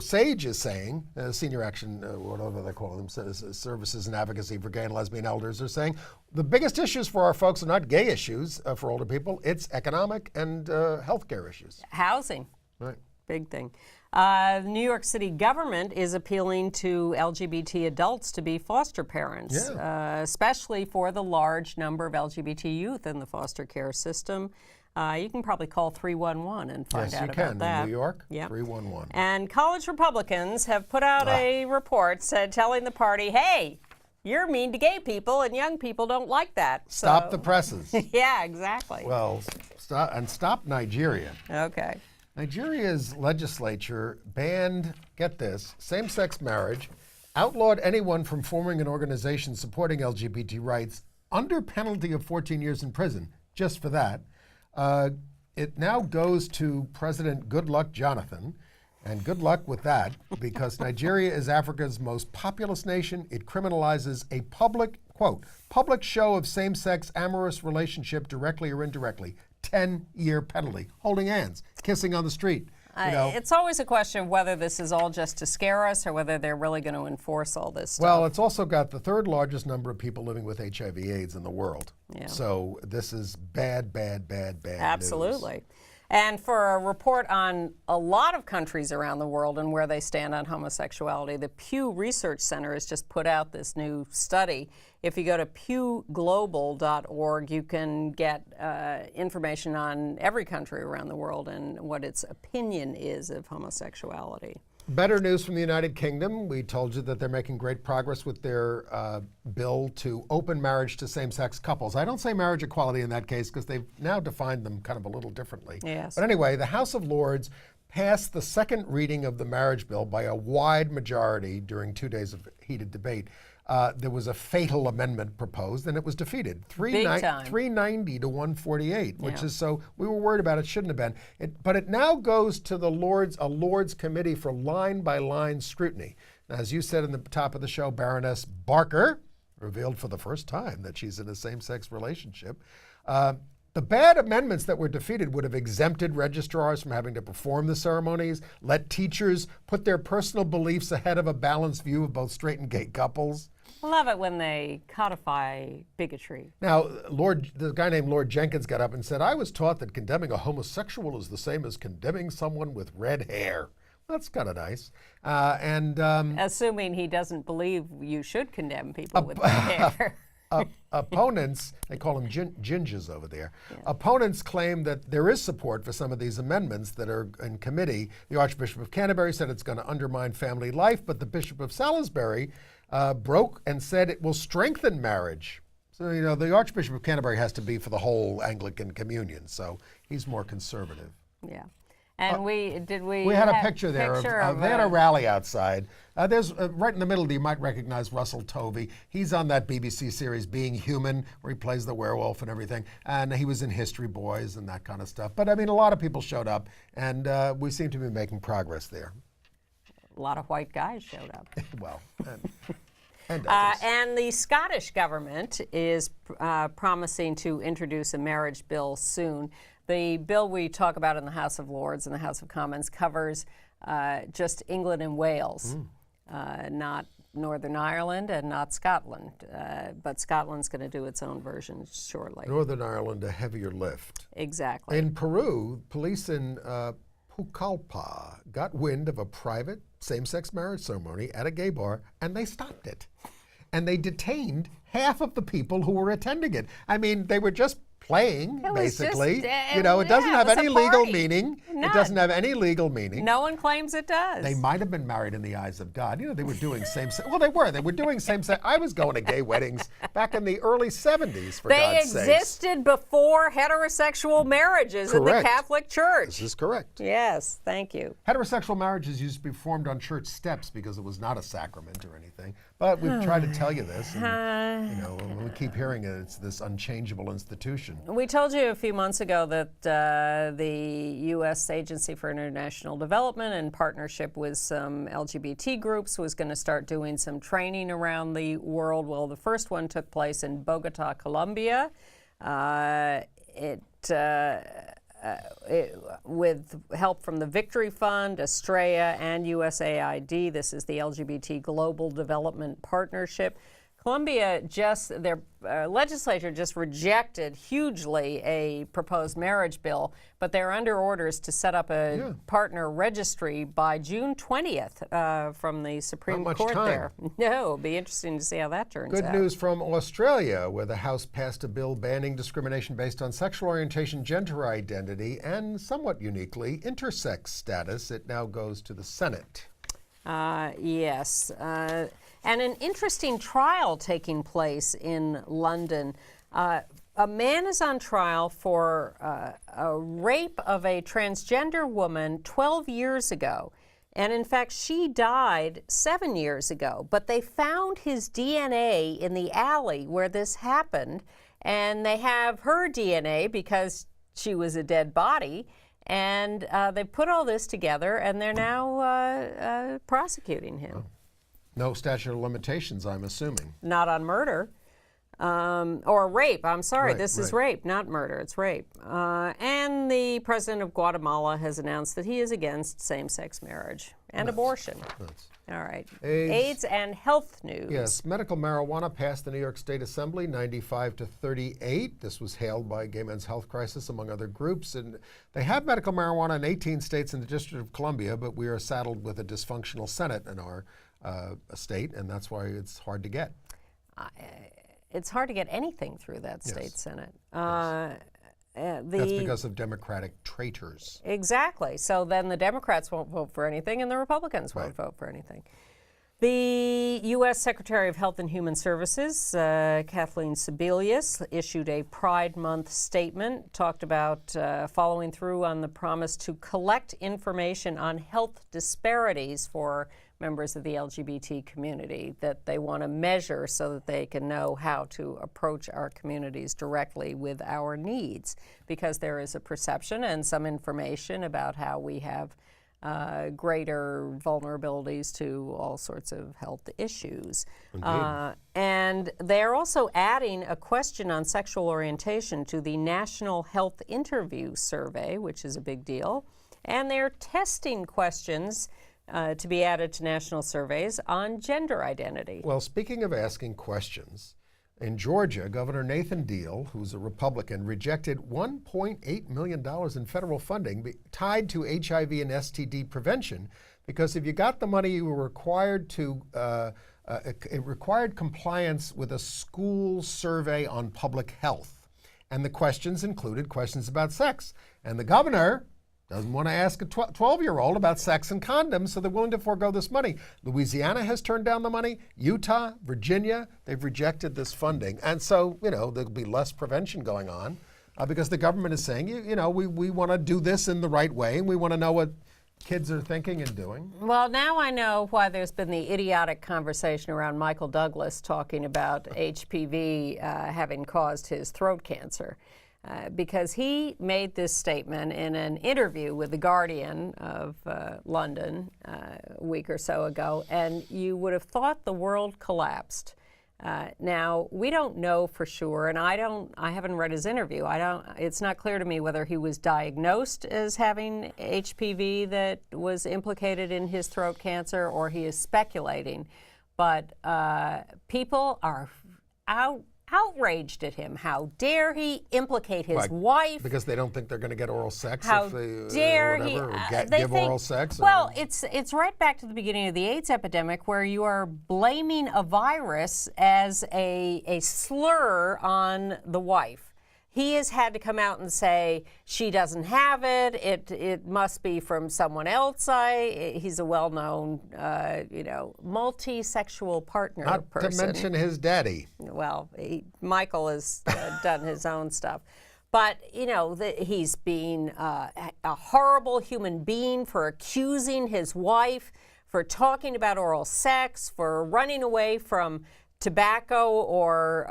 Speaker 2: SAGE is saying, Senior Action, whatever they call them, Services and Advocacy for Gay and Lesbian Elders, are saying the biggest issues for our folks are not gay issues for older people, it's economic and healthcare issues.
Speaker 3: Housing,
Speaker 2: Right.
Speaker 3: big thing. The New York City government is appealing to LGBT adults to be foster parents, especially for the large number of LGBT youth in the foster care system. You can probably call 311 and find
Speaker 2: Yes,
Speaker 3: out
Speaker 2: you
Speaker 3: about
Speaker 2: can.
Speaker 3: that.
Speaker 2: In New York,
Speaker 3: Yep.
Speaker 2: 311.
Speaker 3: And college Republicans have put out a report telling the party, hey, you're mean to gay people and young people don't like that.
Speaker 2: Stop the presses.
Speaker 3: Yeah, exactly.
Speaker 2: Well, stop Nigeria.
Speaker 3: Okay.
Speaker 2: Nigeria's legislature banned, get this, same-sex marriage, outlawed anyone from forming an organization supporting LGBT rights under penalty of 14 years in prison, just for that. It now goes to President Goodluck Jonathan, and good luck with that, because Nigeria is Africa's most populous nation. It criminalizes a public, quote, public show of same-sex amorous relationship directly or indirectly. 10-year penalty. Holding hands, kissing on the street. You know.
Speaker 3: It's always a question of whether this is all just to scare us or whether they're really going to enforce all this stuff.
Speaker 2: Well, it's also got the third largest number of people living with HIV/AIDS in the world.
Speaker 3: Yeah.
Speaker 2: So this is bad, bad, bad, bad
Speaker 3: Absolutely.
Speaker 2: news.
Speaker 3: And for a report on a lot of countries around the world and where they stand on homosexuality, the Pew Research Center has just put out this new study. If you go to pewglobal.org, you can get information on every country around the world and what its opinion is of homosexuality.
Speaker 2: Better news from the United Kingdom. We told you that they're making great progress with their bill to open marriage to same-sex couples. I don't say marriage equality in that case because they've now defined them kind of a little differently.
Speaker 3: Yes.
Speaker 2: But anyway, the House of Lords passed the second reading of the marriage bill by a wide majority during 2 days of heated debate. There was a fatal amendment proposed, and it was defeated. 390 to 148, which is so, we were worried about it, shouldn't have been. But it now goes to the Lords Committee for line-by-line scrutiny. Now, as you said in the top of the show, Baroness Barker revealed for the first time that she's in a same-sex relationship. The bad amendments that were defeated would have exempted registrars from having to perform the ceremonies, let teachers put their personal beliefs ahead of a balanced view of both straight and gay couples.
Speaker 3: I love it when they codify bigotry.
Speaker 2: Now, the guy named Lord Jenkins got up and said, I was taught that condemning a homosexual is the same as condemning someone with red hair. That's kind of nice.
Speaker 3: Assuming he doesn't believe you should condemn people with red hair.
Speaker 2: Opponents, they call them gingers over there, opponents claim that there is support for some of these amendments that are in committee. The Archbishop of Canterbury said it's going to undermine family life, but the Bishop of Salisbury broke and said it will strengthen marriage. So, you know, the Archbishop of Canterbury has to be for the whole Anglican communion, so he's more conservative.
Speaker 3: Yeah. And we
Speaker 2: had a picture there. They had a rally outside. There's right in the middle. You might recognize Russell Tovey. He's on that BBC series Being Human, where he plays the werewolf and everything. And he was in History Boys and that kind of stuff. But I mean, a lot of people showed up, and we seem to be making progress there.
Speaker 3: A lot of white guys showed up.
Speaker 2: Well,
Speaker 3: and the Scottish government is promising to introduce a marriage bill soon. The bill we talk about in the House of Lords and the House of Commons covers just England and Wales, not Northern Ireland and not Scotland. But Scotland's going to do its own version shortly.
Speaker 2: Northern Ireland, a heavier lift.
Speaker 3: Exactly.
Speaker 2: In Peru, police in Pucallpa got wind of a private same-sex marriage ceremony at a gay bar, and they stopped it. And they detained half of the people who were attending it. I mean, they were just playing, basically. It doesn't have any legal meaning.
Speaker 3: None.
Speaker 2: It doesn't have any legal meaning.
Speaker 3: No one claims it does.
Speaker 2: They might have been married in the eyes of God. You know, they were doing same-sex. Well, they were doing same-sex. I was going to gay weddings back in the early 70s, for God's sakes.
Speaker 3: They existed before heterosexual marriages in the Catholic Church.
Speaker 2: This is correct.
Speaker 3: Yes, thank you.
Speaker 2: Heterosexual marriages used to be performed on church steps because it was not a sacrament or anything. But we've tried to tell you this, and we keep hearing it. It's this unchangeable institution.
Speaker 3: We told you a few months ago that the U.S. Agency for International Development, in partnership with some LGBT groups, was going to start doing some training around the world. Well, the first one took place in Bogota, Colombia. With help from the Victory Fund, Estrella, and USAID. This is the LGBT Global Development Partnership. Colombia their legislature just rejected hugely a proposed marriage bill, but they're under orders to set up a partner registry by June 20th from the Supreme Court there. No, it'll be interesting to see how that turns out.
Speaker 2: Good news from Australia, where the House passed a bill banning discrimination based on sexual orientation, gender identity, and somewhat uniquely, intersex status. It now goes to the Senate.
Speaker 3: Yes. And an interesting trial taking place in London. A man is on trial for a rape of a transgender woman 12 years ago. And in fact, she died 7 years ago. But they found his DNA in the alley where this happened. And they have her DNA because she was a dead body. And they put all this together, and they're now prosecuting him.
Speaker 2: No statute of limitations, I'm assuming.
Speaker 3: Not on murder. or rape. I'm sorry,
Speaker 2: Right,
Speaker 3: this is
Speaker 2: right.
Speaker 3: rape, not murder. It's rape. And the president of Guatemala has announced that he is against same-sex marriage and abortion. All right. AIDS and health news.
Speaker 2: Yes, medical marijuana passed the New York State Assembly 95 to 38. This was hailed by Gay Men's Health Crisis, among other groups. And they have medical marijuana in 18 states and the District of Columbia, but we are saddled with a dysfunctional Senate in our state, and that's why it's hard to get.
Speaker 3: It's hard to get anything through that state Senate.
Speaker 2: That's because of Democratic traitors.
Speaker 3: Exactly. So then the Democrats won't vote for anything and the Republicans won't vote for anything. The U.S. Secretary of Health and Human Services, Kathleen Sebelius, issued a Pride Month statement, talked about following through on the promise to collect information on health disparities for members of the LGBT community that they want to measure so that they can know how to approach our communities directly with our needs, because there is a perception and some information about how we have greater vulnerabilities to all sorts of health issues. And they're also adding a question on sexual orientation to the National Health Interview Survey, which is a big deal. And they're testing questions to be added to national surveys on gender identity.
Speaker 2: Well, speaking of asking questions, in Georgia, Governor Nathan Deal, who's a Republican, rejected $1.8 million in federal funding tied to HIV and STD prevention because if you got the money, you were required to it required compliance with a school survey on public health. And the questions included questions about sex. And the governor doesn't want to ask a 12-year-old about sex and condoms, so they're willing to forego this money. Louisiana has turned down the money. Utah, Virginia, they've rejected this funding. And so, there'll be less prevention going on because the government is saying, we want to do this in the right way, and we want to know what kids are thinking and doing.
Speaker 3: Well, now I know why there's been the idiotic conversation around Michael Douglas talking about HPV having caused his throat cancer. Because he made this statement in an interview with The Guardian of London a week or so ago, and you would have thought the world collapsed. Now, we don't know for sure, and I haven't read his interview. It's not clear to me whether he was diagnosed as having HPV that was implicated in his throat cancer or he is speculating. But people are outraged at him. How dare he implicate his wife?
Speaker 2: Because they don't think they're going to get oral sex
Speaker 3: How
Speaker 2: if they
Speaker 3: dare
Speaker 2: or
Speaker 3: they
Speaker 2: give
Speaker 3: think,
Speaker 2: oral sex.
Speaker 3: Well, it's right back to the beginning of the AIDS epidemic where you are blaming a virus as a slur on the wife. He has had to come out and say she doesn't have it. It must be from someone else. He's a well-known, multi-sexual partner
Speaker 2: Not
Speaker 3: person.
Speaker 2: to mention his daddy.
Speaker 3: Well, Michael has done his own stuff. But, he's been a horrible human being for accusing his wife, for talking about oral sex, for running away from tobacco or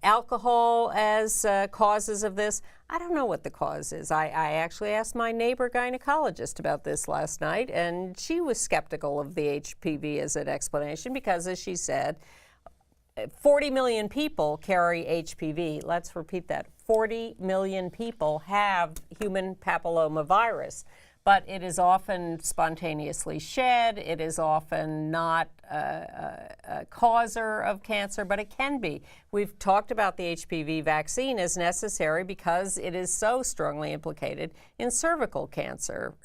Speaker 3: alcohol as causes of this. I don't know what the cause is. I actually asked my neighbor gynecologist about this last night, and she was skeptical of the HPV as an explanation because, as she said, 40 million people carry HPV. Let's repeat that. 40 million people have human papillomavirus. But it is often spontaneously shed. It is often not a causer of cancer, but it can be. We've talked about the HPV vaccine as necessary because it is so strongly implicated in cervical cancer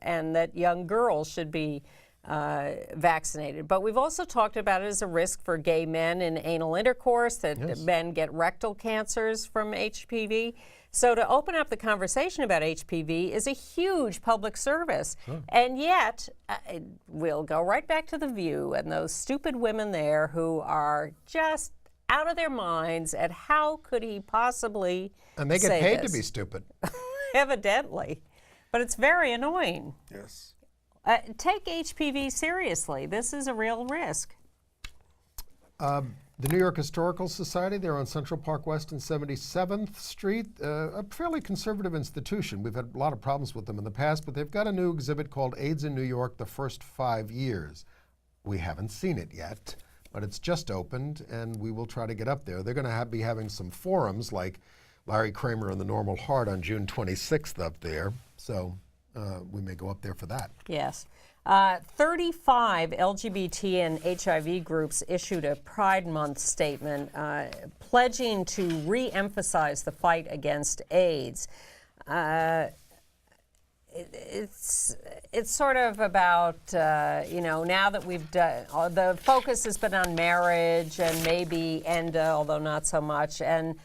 Speaker 3: and that young girls should be vaccinated. But we've also talked about it as a risk for gay men in anal intercourse, that men get rectal cancers from HPV. So to open up the conversation about HPV is a huge public service. And yet, we'll go right back to The View and those stupid women there who are just out of their minds at how could he possibly
Speaker 2: And they get
Speaker 3: say
Speaker 2: paid
Speaker 3: this.
Speaker 2: to be stupid.
Speaker 3: Evidently. But it's very annoying.
Speaker 2: Yes.
Speaker 3: Take HPV seriously. This is a real risk.
Speaker 2: The New York Historical Society, they're on Central Park West and 77th Street, a fairly conservative institution. We've had a lot of problems with them in the past, but they've got a new exhibit called AIDS in New York, the First 5 Years. We haven't seen it yet, but it's just opened, and we will try to get up there. They're going to be having some forums like Larry Kramer and the Normal Heart on June 26th up there, so we may go up there for that.
Speaker 3: Yes. 35 LGBT and HIV groups issued a Pride Month statement pledging to re-emphasize the fight against AIDS. It's sort of about, now that we've done, the focus has been on marriage and maybe ENDA, although not so much, and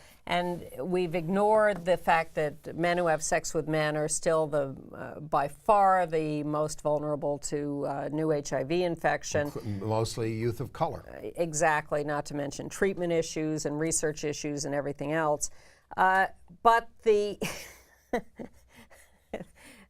Speaker 3: we've ignored the fact that men who have sex with men are still by far the most vulnerable to new HIV infection.
Speaker 2: Mostly youth of color.
Speaker 3: Exactly, not to mention treatment issues and research issues and everything else. But they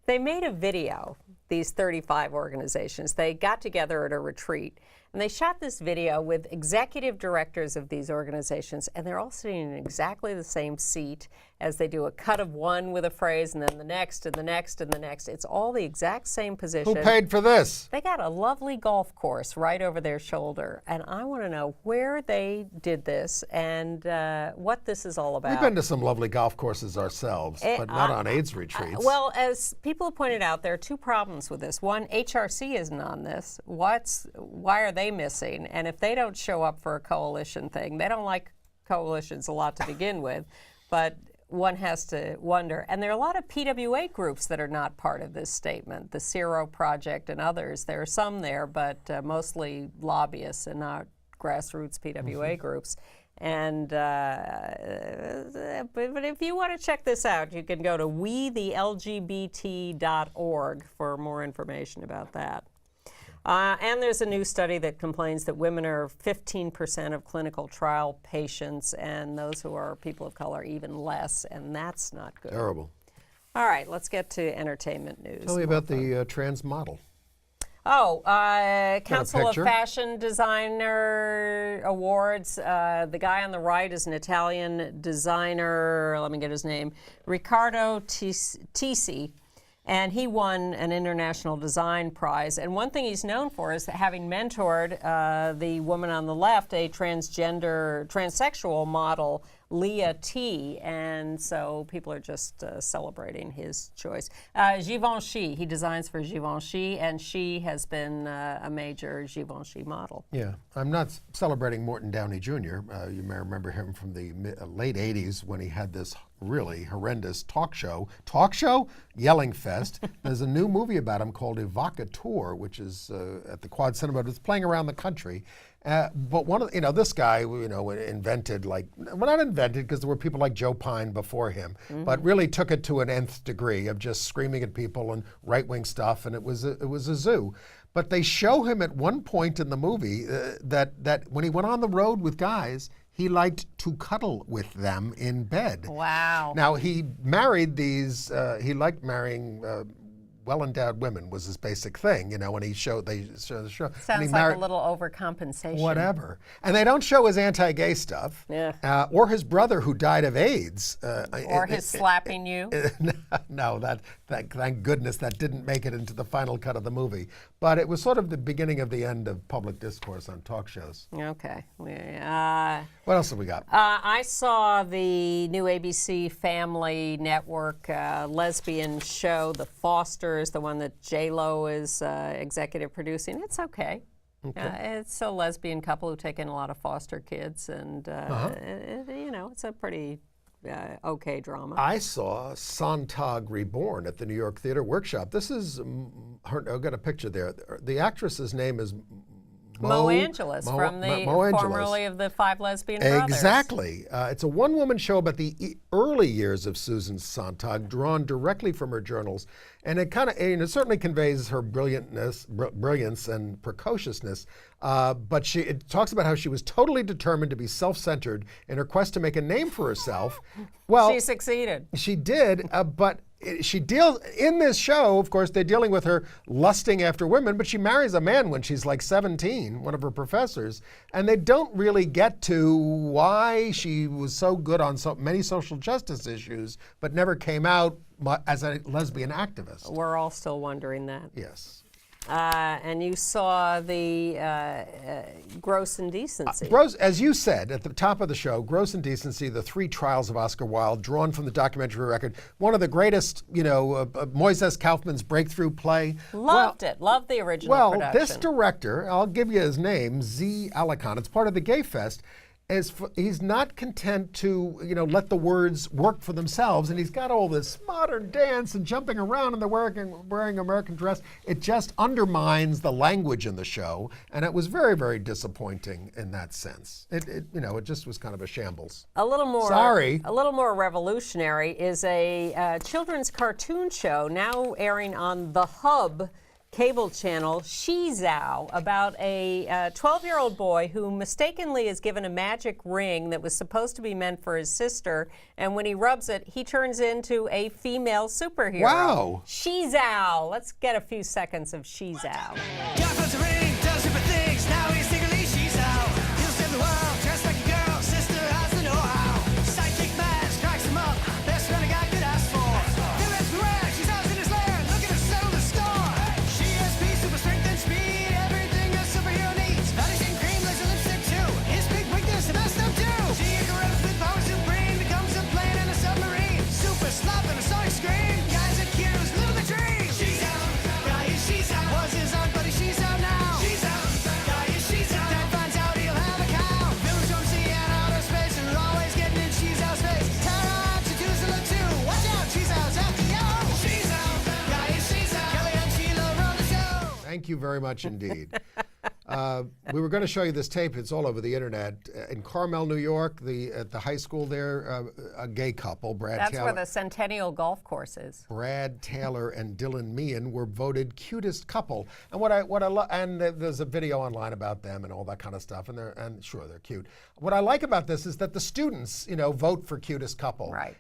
Speaker 3: made a video, these 35 organizations. They got together at a retreat, and they shot this video with executive directors of these organizations, and they're all sitting in exactly the same seat as they do a cut of one with a phrase, and then the next, and the next, and the next. It's all the exact same position.
Speaker 2: Who paid for this?
Speaker 3: They got a lovely golf course right over their shoulder, and I want to know where they did this and what this is all about.
Speaker 2: We've been to some lovely golf courses ourselves, but not on AIDS retreats.
Speaker 3: Well, as people have pointed out, there are two problems with this. One, HRC isn't on this. Why are they missing? And if they don't show up for a coalition thing, they don't like coalitions a lot to begin with, but one has to wonder. And there are a lot of PWA groups that are not part of this statement, the Zero Project and others. There are some there, but mostly lobbyists and not grassroots PWA groups. And but if you want to check this out, you can go to wethelgbt.org for more information about that. And there's a new study that complains that women are 15% of clinical trial patients, and those who are people of color even less, and that's not good.
Speaker 2: Terrible.
Speaker 3: All right, let's get to entertainment news.
Speaker 2: Tell me about the trans model.
Speaker 3: Oh, Council of
Speaker 2: picture?
Speaker 3: Fashion Designer Awards. The guy on the right is an Italian designer, let me get his name, Riccardo Tisi. And he won an International Design Prize. And one thing he's known for is having mentored the woman on the left, a transsexual model, Leah T. And so people are just celebrating his choice. Givenchy, he designs for Givenchy, and she has been a major Givenchy model.
Speaker 2: Yeah, I'm not celebrating Morton Downey Jr. You may remember him from the late 80s when he had this really horrendous talk show, Yelling Fest. There's a new movie about him called Evocateur, which is at the Quad Cinema. It's playing around the country. But one of this guy, invented not invented because there were people like Joe Pine before him, but really took it to an nth degree of just screaming at people and right-wing stuff, and it was a zoo. But they show him at one point in the movie that when he went on the road with guys, he liked to cuddle with them in bed.
Speaker 3: Wow.
Speaker 2: Now, he married these, he liked marrying well-endowed women was his basic thing, when they show the show.
Speaker 3: Sounds like a little overcompensation.
Speaker 2: Whatever. And they don't show his anti-gay stuff.
Speaker 3: Yeah.
Speaker 2: Or his brother who died of AIDS.
Speaker 3: Or his slapping you.
Speaker 2: No, thank goodness that didn't make it into the final cut of the movie. But it was sort of the beginning of the end of public discourse on talk shows.
Speaker 3: Okay.
Speaker 2: What else have we got?
Speaker 3: I saw the new ABC Family Network lesbian show, The Fosters, the one that J-Lo is executive producing. It's okay. It's a lesbian couple who take in a lot of foster kids, and it's a pretty okay drama.
Speaker 2: I saw Sontag Reborn at the New York Theater Workshop. This is I've got a picture there. The actress's name is
Speaker 3: Mo Angelous from the formerly of the Five Lesbian Brothers.
Speaker 2: Exactly. It's a one-woman show about the early years of Susan Sontag, drawn directly from her journals, and it it certainly conveys her brilliance and precociousness. But it talks about how she was totally determined to be self-centered in her quest to make a name for herself. Well,
Speaker 3: she succeeded.
Speaker 2: She did, but she deals in this show. Of course, they're dealing with her lusting after women, but she marries a man when she's like 17, one of her professors, and they don't really get to why she was so good on so many social justice issues, but never came out as a lesbian activist.
Speaker 3: We're all still wondering that.
Speaker 2: Yes.
Speaker 3: And you saw the Gross Indecency.
Speaker 2: Gross, as you said at the top of the show, Gross Indecency, the 3 trials of Oscar Wilde, drawn from the documentary record, one of the greatest, Moises Kaufman's breakthrough play.
Speaker 3: Loved it. Loved the original production.
Speaker 2: Well, this director, I'll give you his name, Z Alicon, it's part of the Gay Fest, he's not content to, let the words work for themselves, and he's got all this modern dance and jumping around and they're wearing American dress. It just undermines the language in the show, and it was very, very disappointing in that sense. It just was kind of a shambles.
Speaker 3: A little more revolutionary is a children's cartoon show now airing on The Hub cable channel, Shizao, about a 12-year-old boy who mistakenly is given a magic ring that was supposed to be meant for his sister, and when he rubs it, he turns into a female superhero.
Speaker 2: Wow.
Speaker 3: Shizao. Let's get a few seconds of Shizao.
Speaker 2: Thank you very much indeed. We were going to show you this tape. It's all over the internet. In Carmel, New York, at the high school there, a gay couple,
Speaker 3: That's where the Centennial Golf Course is. Brad
Speaker 2: Taylor and Dylan Meehan were voted cutest couple. And what I love, and there's a video online about them and all that kind of stuff. And sure, they're cute. What I like about this is that the students, vote for cutest couple.
Speaker 3: Right.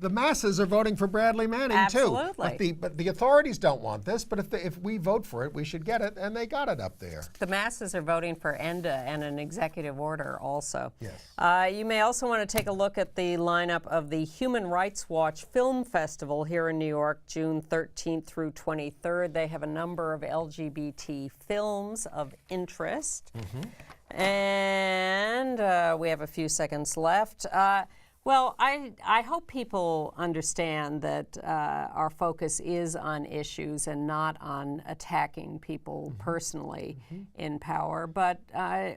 Speaker 2: The masses are voting for Bradley Manning
Speaker 3: Absolutely.
Speaker 2: too. But the authorities don't want this. But if we vote for it, we should get it, and they got it up there.
Speaker 3: The masses are voting for ENDA and an executive order also.
Speaker 2: Yes.
Speaker 3: You may also want to take a look at the lineup of the Human Rights Watch Film Festival here in New York, June 13th through 23rd. They have a number of LGBT films of interest. Mm-hmm. And we have a few seconds left. Well, I hope people understand that our focus is on issues and not on attacking people personally in power. But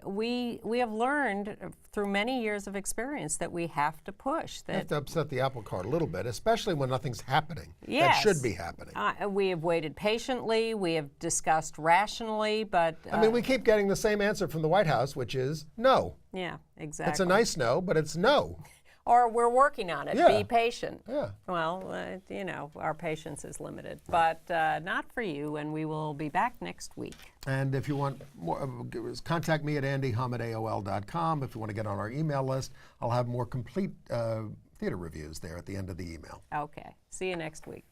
Speaker 3: we have learned through many years of experience that we have to push.
Speaker 2: You have to upset the apple cart a little bit, especially when nothing's happening.
Speaker 3: Yes.
Speaker 2: That should be happening.
Speaker 3: We have waited patiently. We have discussed rationally, but...
Speaker 2: we keep getting the same answer from the White House, which is no.
Speaker 3: Yeah, exactly.
Speaker 2: It's a nice no, but it's no.
Speaker 3: Or we're working on it.
Speaker 2: Yeah.
Speaker 3: Be patient.
Speaker 2: Yeah.
Speaker 3: Well, our patience is limited, but not for you, and we will be back next week.
Speaker 2: And if you want more, contact me at andyhum@aol.com. If you want to get on our email list, I'll have more complete theater reviews there at the end of the email.
Speaker 3: Okay. See you next week.